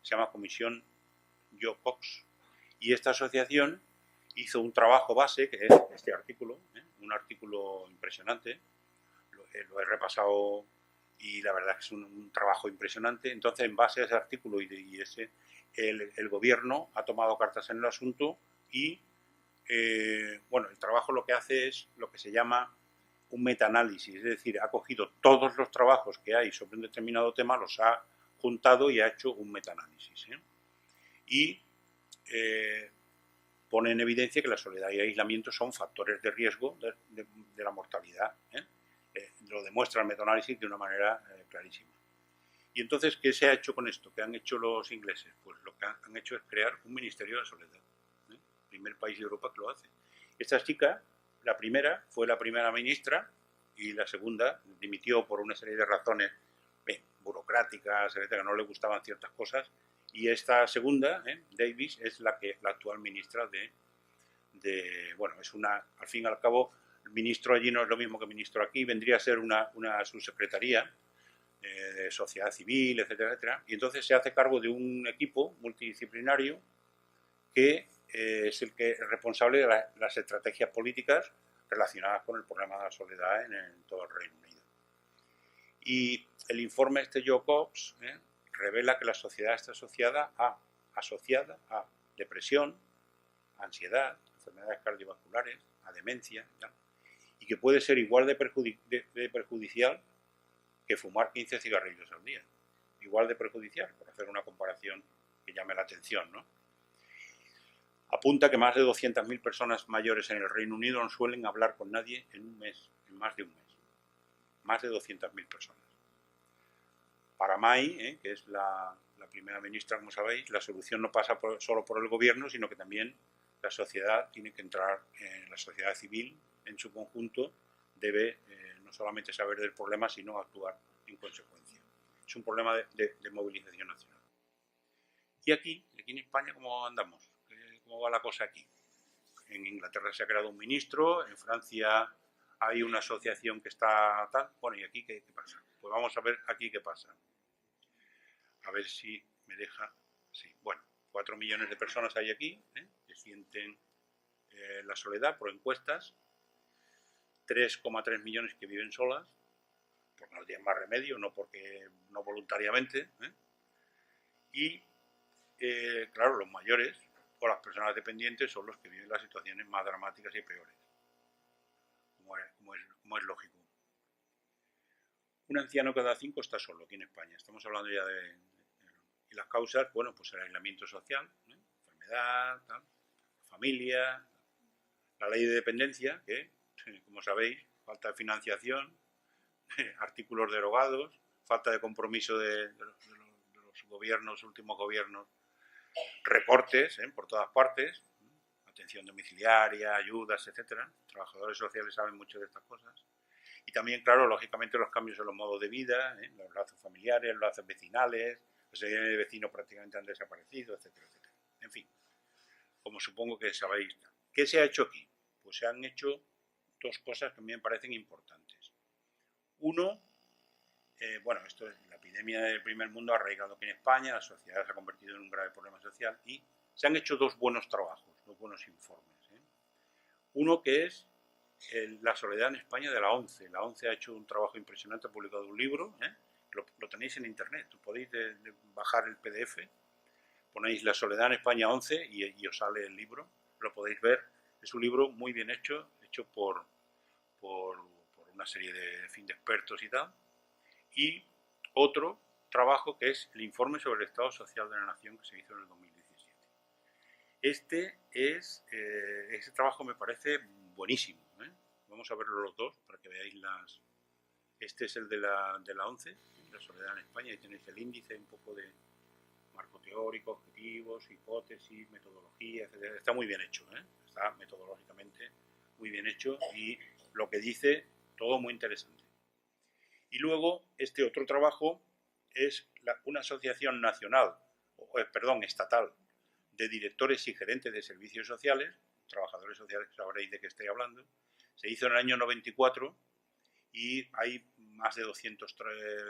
se llama Comisión Jo Cox. Y esta asociación hizo un trabajo base, que es este artículo, un artículo impresionante, lo he repasado y la verdad es que es un trabajo impresionante. Entonces, en base a ese artículo el gobierno ha tomado cartas en el asunto y, bueno, el trabajo lo que hace es lo que se llama un metaanálisis, es decir, ha cogido todos los trabajos que hay sobre un determinado tema, los ha juntado y ha hecho un metaanálisis. Y pone en evidencia que la soledad y el aislamiento son factores de riesgo de la mortalidad. Lo demuestra el metaanálisis de una manera clarísima. Y entonces, ¿qué se ha hecho con esto? ¿Qué han hecho los ingleses? Pues lo que han hecho es crear un ministerio de soledad. El primer país de Europa que lo hace. Esta chica, la primera, fue la primera ministra y la segunda dimitió por una serie de razones burocráticas, etcétera, que no le gustaban ciertas cosas. Y esta segunda, Davis, es la actual ministra bueno, es al fin y al cabo, el ministro allí no es lo mismo que ministro aquí, vendría a ser una subsecretaría de sociedad civil, etcétera, etcétera, y entonces se hace cargo de un equipo multidisciplinario que es el que es responsable de las estrategias políticas relacionadas con el problema de la soledad en todo el Reino Unido. Y el informe Jo Cox revela que la sociedad está asociada a depresión, a ansiedad, enfermedades cardiovasculares, a demencia, y que puede ser igual de perjudicial que fumar 15 cigarrillos al día. Igual de perjudicial, por hacer una comparación que llame la atención, ¿no? Apunta que más de 200.000 personas mayores en el Reino Unido no suelen hablar con nadie en un mes, en más de un mes. más de 200.000 personas. Para May, que es la primera ministra, como sabéis, la solución no pasa solo por el gobierno, sino que también la sociedad tiene que entrar, la sociedad civil en su conjunto debe no solamente saber del problema, sino actuar en consecuencia. Es un problema de movilización nacional. Y aquí en España, ¿cómo andamos? ¿Cómo va la cosa aquí? En Inglaterra se ha creado un ministro, en Francia hay una asociación que está tal. Bueno, ¿y aquí qué pasa? Pues vamos a ver aquí qué pasa. A ver si me deja. Sí, bueno, 4 millones de personas hay aquí que sienten la soledad por encuestas. 3,3 millones que viven solas, porque no tienen más remedio, no voluntariamente. Y, claro, los mayores o las personas dependientes son los que viven las situaciones más dramáticas y peores, como es lógico. Un anciano cada 5 está solo aquí en España. Estamos hablando ya de... Y las causas, bueno, pues el aislamiento social, enfermedad, tal, familia, la ley de dependencia, que, como sabéis, falta de financiación, artículos derogados, falta de compromiso de los gobiernos, últimos gobiernos, recortes por todas partes, atención domiciliaria, ayudas, etcétera. Trabajadores sociales saben mucho de estas cosas. Y también, claro, lógicamente los cambios en los modos de vida, los lazos familiares, los lazos vecinales, los de vecinos prácticamente han desaparecido, etcétera, etcétera. En fin, como supongo que sabéis. ¿Qué se ha hecho aquí? Pues se han hecho 2 cosas que a mí me parecen importantes. Uno, bueno, esto es la epidemia del primer mundo ha arraigado aquí en España, la sociedad se ha convertido en un grave problema social y se han hecho 2 buenos trabajos, 2 buenos informes. Uno que es la soledad en España de la ONCE. La ONCE ha hecho un trabajo impresionante, ha publicado un libro, lo tenéis en internet, podéis bajar el PDF, ponéis la soledad en España 11 y os sale el libro, lo podéis ver. Es un libro muy bien hecho por una serie de expertos y tal. Y otro trabajo que es el informe sobre el estado social de la nación que se hizo en el 2017. Ese trabajo me parece buenísimo. Vamos a verlo los dos para que veáis las... Este es el de la 11, la soledad en España, y tenéis el índice, un poco de marco teórico, objetivos, hipótesis, metodología, etc. Está muy bien hecho, está metodológicamente muy bien hecho y lo que dice, todo muy interesante. Y luego, este otro trabajo es una asociación nacional, estatal, de directores y gerentes de servicios sociales, trabajadores sociales, sabréis de qué estoy hablando. Se hizo en el año 94 y hay más de 200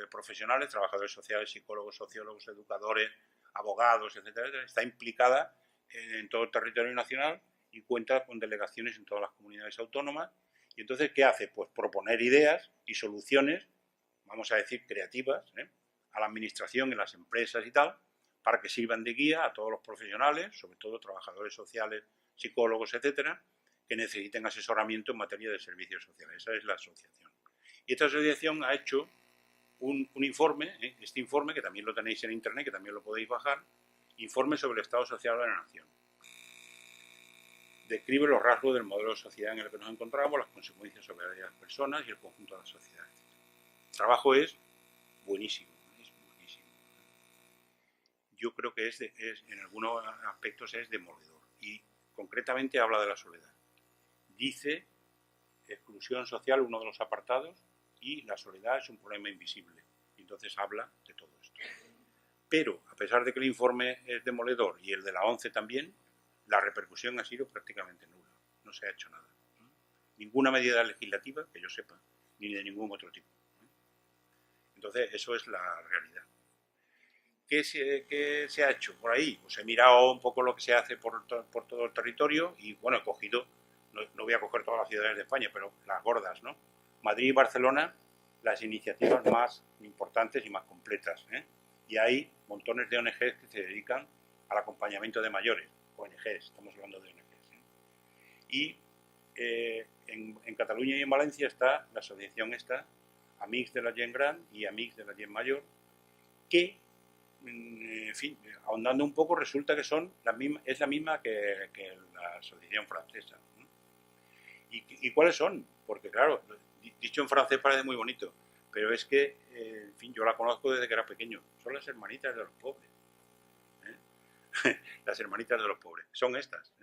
profesionales, trabajadores sociales, psicólogos, sociólogos, educadores, abogados, etcétera. Está implicada en todo el territorio nacional y cuenta con delegaciones en todas las comunidades autónomas. Y entonces, ¿qué hace? Pues proponer ideas y soluciones, vamos a decir, creativas, a la administración, en las empresas y tal, para que sirvan de guía a todos los profesionales, sobre todo trabajadores sociales, psicólogos, etcétera, que necesiten asesoramiento en materia de servicios sociales. Esa es la asociación. Y esta asociación ha hecho un informe, este informe, que también lo tenéis en internet, que también lo podéis bajar, informe sobre el estado social de la nación. Describe los rasgos del modelo de sociedad en el que nos encontramos, las consecuencias sobre las personas y el conjunto de la sociedad. El trabajo es buenísimo, Yo creo que en algunos aspectos es demoledor y concretamente habla de la soledad. Dice exclusión social, uno de los apartados, y la soledad es un problema invisible. Y entonces habla de todo esto. Pero, a pesar de que el informe es demoledor y el de la ONCE también, la repercusión ha sido prácticamente nula. No se ha hecho nada. Ninguna medida legislativa, que yo sepa, ni de ningún otro tipo. Entonces, eso es la realidad. ¿Qué se ha hecho por ahí? Pues he mirado un poco lo que se hace por todo el territorio y, bueno, he cogido, no voy a coger todas las ciudades de España, pero las gordas, ¿no? Madrid y Barcelona, las iniciativas más importantes y más completas, Y hay montones de ONGs que se dedican al acompañamiento de mayores. ONGs, estamos hablando de ONGs. Y en Cataluña y en Valencia está la asociación Amics de la Gent Gran y Amics de la Gent Mayor, que, en fin, ahondando un poco, resulta que es la misma que la asociación francesa. ¿Y cuáles son? Porque claro, dicho en francés parece muy bonito, pero es que, en fin, yo la conozco desde que era pequeño. Son las hermanitas de los pobres. Las hermanitas de los pobres. Son estas,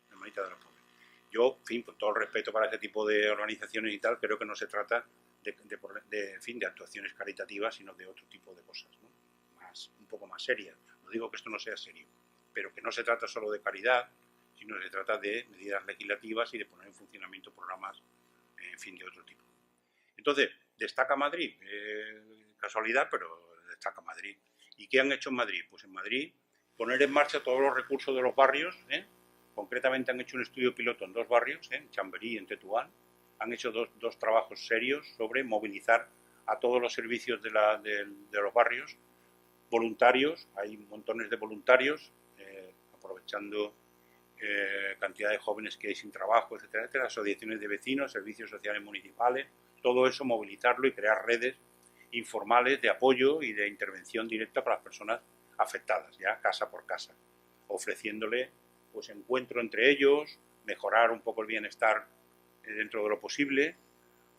hermanitas de los pobres. Yo, en fin, con todo el respeto para este tipo de organizaciones y tal, creo que no se trata en fin, de actuaciones caritativas, sino de otro tipo de cosas, ¿no? Un poco más serias. No digo que esto no sea serio, pero que no se trata solo de caridad, sino se trata de medidas legislativas y de poner en funcionamiento programas, en fin, de otro tipo. Entonces, destaca Madrid, casualidad, pero destaca Madrid. ¿Y qué han hecho en Madrid? Pues en Madrid poner en marcha todos los recursos de los barrios, concretamente han hecho un estudio piloto en 2 barrios, en Chamberí y en Tetuán, han hecho dos trabajos serios sobre movilizar a todos los servicios de los barrios, voluntarios, hay montones de voluntarios, aprovechando cantidad de jóvenes que hay sin trabajo, etcétera, etcétera, asociaciones de vecinos, servicios sociales municipales, todo eso movilizarlo y crear redes informales de apoyo y de intervención directa para las personas afectadas, ya casa por casa, ofreciéndole pues encuentro entre ellos, mejorar un poco el bienestar dentro de lo posible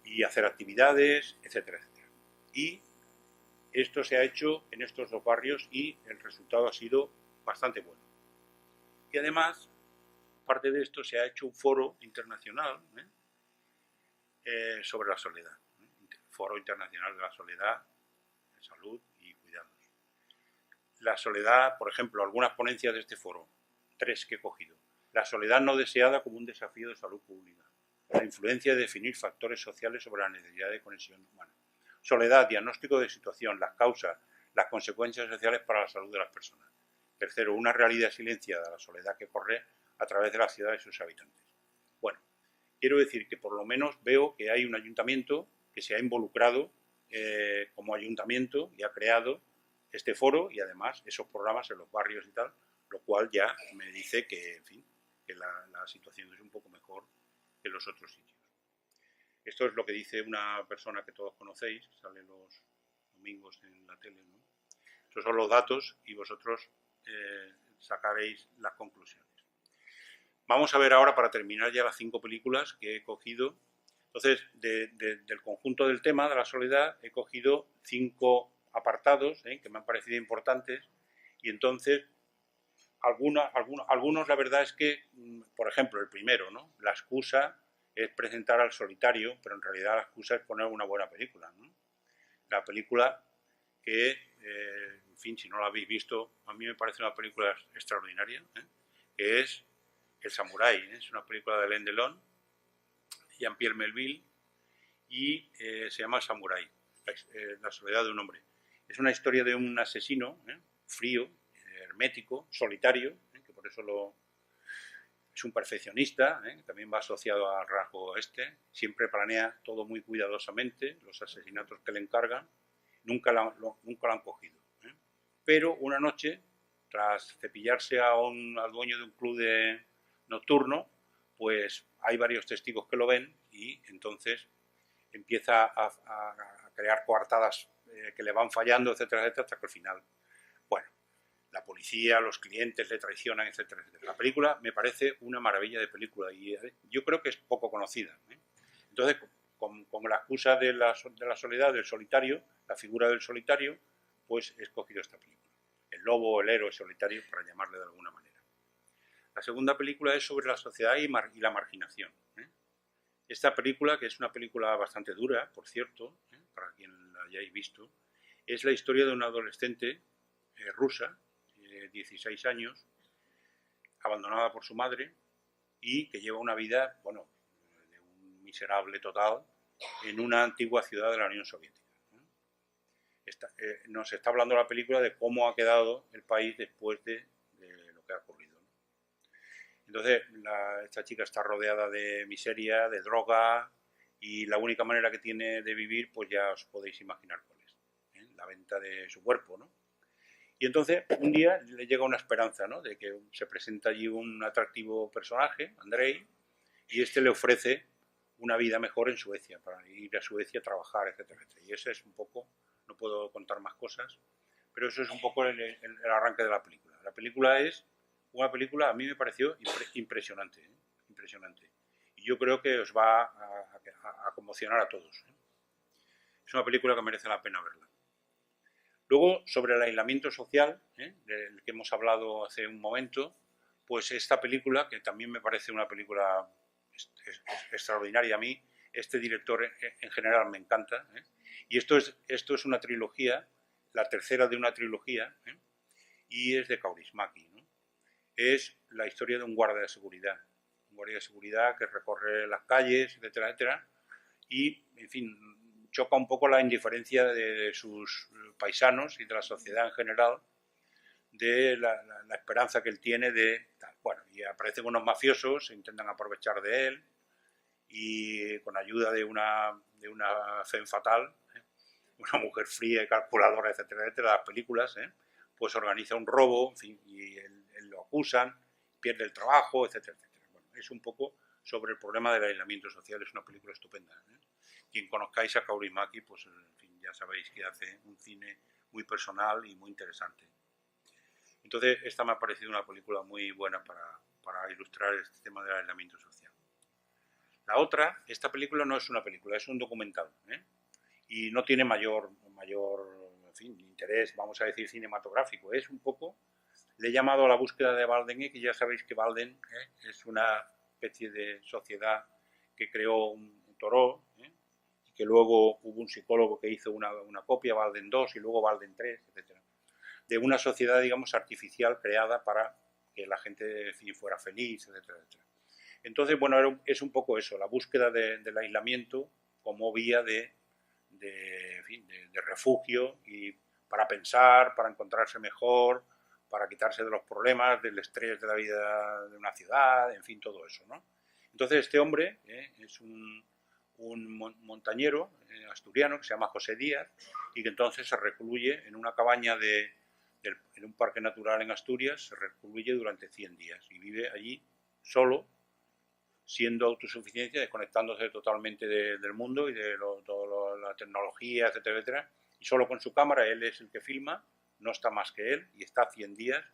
y hacer actividades, etcétera, etcétera. Y esto se ha hecho en estos 2 barrios y el resultado ha sido bastante bueno. Y además, aparte de esto, se ha hecho un foro internacional sobre la soledad. Foro Internacional de la Soledad, de Salud y Cuidados. La soledad, por ejemplo, algunas ponencias de este foro, 3 que he cogido. La soledad no deseada como un desafío de salud pública. La influencia de definir factores sociales sobre la necesidad de conexión humana. Soledad, diagnóstico de situación, las causas, las consecuencias sociales para la salud de las personas. Tercero, una realidad silenciada, la soledad que corre a través de la ciudad y sus habitantes. Bueno, quiero decir que por lo menos veo que hay un ayuntamiento que se ha involucrado como ayuntamiento y ha creado este foro y además esos programas en los barrios y tal, lo cual ya me dice que, en fin, que la situación es un poco mejor que los otros sitios. Esto es lo que dice una persona que todos conocéis, sale los domingos en la tele, ¿no? Estos son los datos y vosotros sacaréis las conclusiones. Vamos a ver ahora, para terminar ya, las 5 películas que he cogido. Entonces, del conjunto del tema de la soledad, he cogido 5 apartados que me han parecido importantes y entonces algunos la verdad es que, por ejemplo, el primero, ¿no? La excusa es presentar al solitario, pero en realidad la excusa es poner una buena película, ¿no? La película que, en fin, si no la habéis visto, a mí me parece una película extraordinaria, que es El Samurái, es una película de Alain Delon, Jean-Pierre Melville, y se llama Samurái, la soledad de un hombre. Es una historia de un asesino frío, hermético, solitario, que por eso es un perfeccionista, que también va asociado al rasgo siempre planea todo muy cuidadosamente, los asesinatos que le encargan, nunca lo han cogido. Pero una noche, tras cepillarse al dueño de un club nocturno, pues hay varios testigos que lo ven y entonces empieza a crear coartadas que le van fallando, etcétera, etcétera, hasta que al final, bueno, la policía, los clientes le traicionan, etcétera, etcétera. La película me parece una maravilla de película y yo creo que es poco conocida. Entonces, con la excusa de la soledad, del solitario, la figura del solitario, pues he escogido esta película. El lobo, el héroe solitario, para llamarle de alguna manera. La segunda película es sobre la sociedad y la marginación. Esta película, que es una película bastante dura, por cierto, para quien la hayáis visto, es la historia de una adolescente rusa, 16 años, abandonada por su madre y que lleva una vida, bueno, de un miserable total en una antigua ciudad de la Unión Soviética. Nos está hablando la película de cómo ha quedado el país después de lo que ha ocurrido. Entonces, esta chica está rodeada de miseria, de droga, y la única manera que tiene de vivir, pues ya os podéis imaginar cuál es, la venta de su cuerpo, ¿no? Y entonces, un día le llega una esperanza, ¿no? De que se presenta allí un atractivo personaje, Andrei, y este le ofrece una vida mejor en Suecia, para ir a Suecia a trabajar, etcétera, etcétera. Y ese es un poco, no puedo contar más cosas, pero eso es un poco el arranque de la película. La película es una película, a mí me pareció impresionante, impresionante. y yo creo que os va a conmocionar a todos. Es una película que merece la pena verla. Luego, sobre el aislamiento social, del que hemos hablado hace un momento, pues esta película, que también me parece una película extraordinaria a mí, este director en general me encanta, y esto es una trilogía, la tercera de una trilogía, y es de Kaurismäki, ¿no? Es la historia de un guardia de seguridad que recorre las calles, etcétera, etcétera, y, en fin, choca un poco la indiferencia de sus paisanos y de la sociedad en general, de la esperanza que él tiene de tal. Bueno, y aparecen unos mafiosos, se intentan aprovechar de él, y con ayuda de una femme fatal, una mujer fría y calculadora, etcétera, etcétera, las películas, pues organiza un robo, en fin, y él lo acusan, pierde el trabajo, etcétera, etcétera. Bueno, es un poco sobre el problema del aislamiento social, es una película estupenda. Quien conozcáis a Kaurismäki, pues en fin, ya sabéis que hace un cine muy personal y muy interesante. Entonces, esta me ha parecido una película muy buena para ilustrar este tema del aislamiento social. La otra, esta película no es una película, es un documental, y no tiene mayor en fin, interés, vamos a decir, cinematográfico. Es un poco, le he llamado a la búsqueda de Walden, que ya sabéis que Walden es una especie de sociedad que creó un Thoreau, y que luego hubo un psicólogo que hizo una copia, Walden 2 y luego Walden 3, etc. De una sociedad, digamos, artificial creada para que la gente, en fin, fuera feliz, etcétera, etcétera. Entonces, bueno, es un poco eso, la búsqueda del aislamiento como vía en fin, de refugio y para pensar, para encontrarse mejor, para quitarse de los problemas, del estrés de la vida de una ciudad, en fin, todo eso, ¿no? Entonces, este hombre es un montañero asturiano que se llama José Díaz y que entonces se recluye en una cabaña en un parque natural en Asturias, se recluye durante 100 días y vive allí solo, siendo autosuficiencia, desconectándose totalmente del mundo y de toda la tecnología, etcétera, etcétera, y solo con su cámara, él es el que filma, no está más que él, y está 100 días,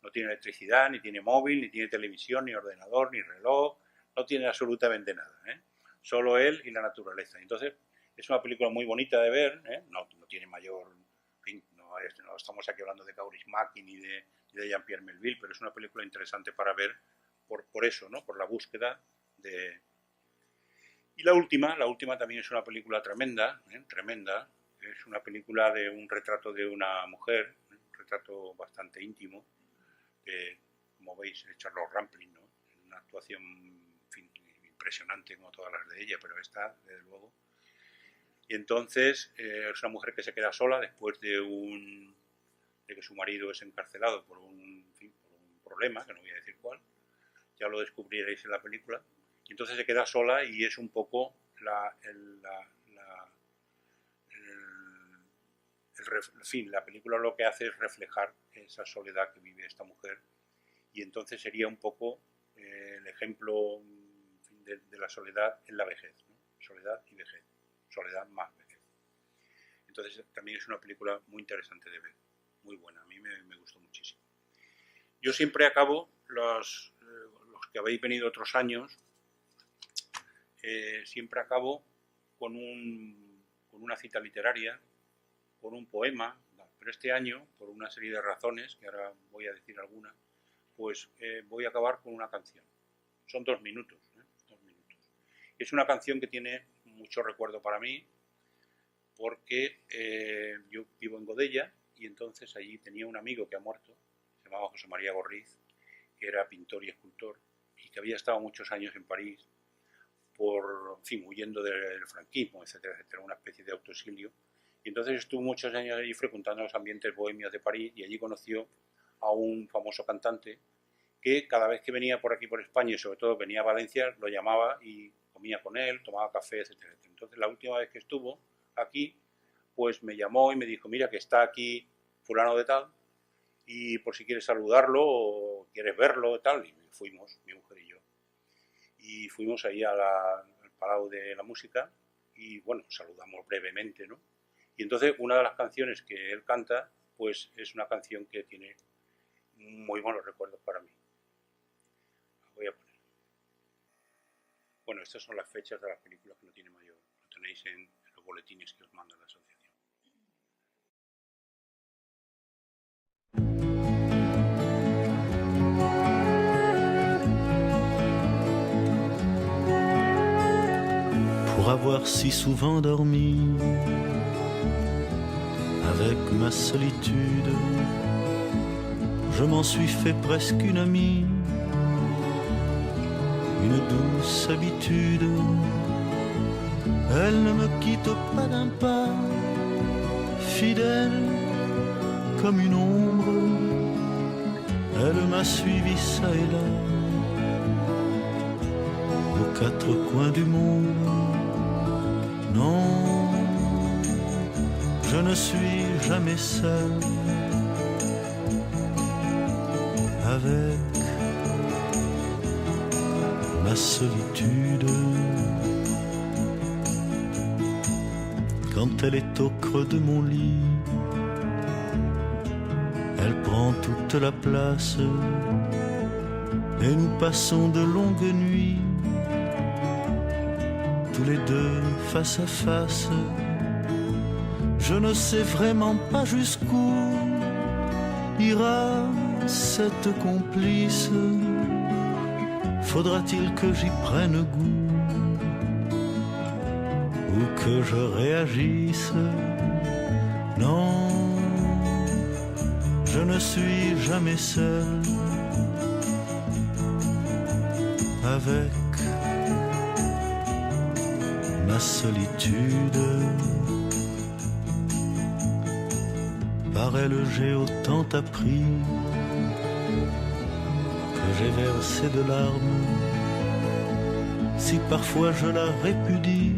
no tiene electricidad, ni tiene móvil, ni tiene televisión, ni ordenador, ni reloj, no tiene absolutamente nada, solo él y la naturaleza. Entonces, es una película muy bonita de ver, no tiene mayor, en fin, no estamos aquí hablando de Kaurismäki ni de Jean-Pierre Melville, pero es una película interesante para ver por eso, ¿no? Por la búsqueda de... Y la última también es una película tremenda, tremenda. Es una película de un retrato de una mujer, un retrato bastante íntimo, que, como veis, es Charlotte Rampling, ¿no? Una actuación, en fin, impresionante como todas las de ella, pero esta, desde luego. Y entonces es una mujer que se queda sola después de que su marido es encarcelado por en fin, por un problema, que no voy a decir cuál, ya lo descubriréis en la película, y entonces se queda sola y es un poco en fin, la película lo que hace es reflejar esa soledad que vive esta mujer, y entonces sería un poco el ejemplo, en fin, de la soledad en la vejez, ¿no? Soledad y vejez, soledad más vejez. Entonces también es una película muy interesante de ver, muy buena, a mí me gustó muchísimo. Yo siempre acabo, los que habéis venido otros años, siempre acabo con una cita literaria, con un poema, pero este año, por una serie de razones, que ahora voy a decir alguna, pues voy a acabar con una canción. Son 2 minutos, 2 minutos. Es una canción que tiene mucho recuerdo para mí, porque yo vivo en Godella y entonces allí tenía un amigo que ha muerto, se llamaba José María Gorriz, que era pintor y escultor y que había estado muchos años en París en fin, huyendo del franquismo, etcétera, etcétera, una especie de autoexilio. Y entonces estuvo muchos años allí frecuentando los ambientes bohemios de París y allí conoció a un famoso cantante que cada vez que venía por aquí por España y sobre todo venía a Valencia, lo llamaba y comía con él, tomaba café, etcétera, etcétera. Entonces la última vez que estuvo aquí, pues me llamó y me dijo, mira que está aquí fulano de tal y por si quieres saludarlo o quieres verlo tal, y fuimos, mi mujer y yo. Y fuimos ahí al Palau de la Música y bueno, saludamos brevemente, ¿no? Y entonces una de las canciones que él canta, pues es una canción que tiene muy buenos recuerdos para mí. La voy a poner. Bueno, estas son las fechas de las películas que no tiene mayor. Lo tenéis en los boletines que os manda la asociación. Pour avoir si souvent dormi avec ma solitude, je m'en suis fait presque une amie, une douce habitude. Elle ne me quitte pas d'un pas, fidèle comme une ombre. Elle m'a suivi ça et là, aux quatre coins du monde. Non, je ne suis jamais seul avec ma solitude. Quand elle est au creux de mon lit, elle prend toute la place et nous passons de longues nuits, tous les deux face à face. Je ne sais vraiment pas jusqu'où ira cette complice. Faudra-t-il que j'y prenne goût ou que je réagisse? Non, je ne suis jamais seul avec ma solitude. Par elle j'ai autant appris que j'ai versé de larmes. Si parfois je la répudie,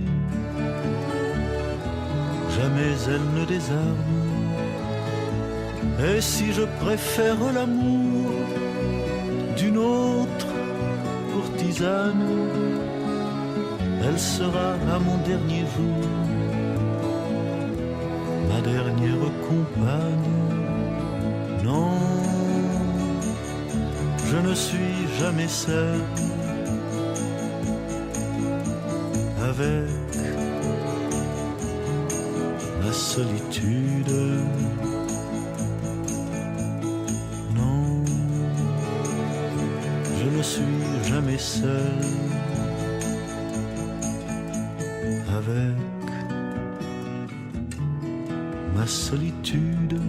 jamais elle ne désarme. Et si je préfère l'amour d'une autre courtisane, elle sera à mon dernier jour ma dernière compagne. Non, je ne suis jamais seul avec ma solitude. Non, je ne suis jamais seul avec ma solitude.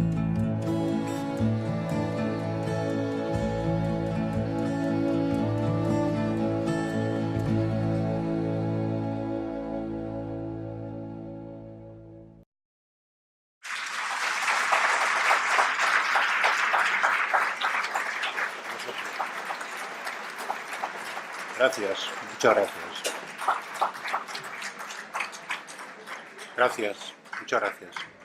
Gracias, muchas gracias. Gracias, muchas gracias.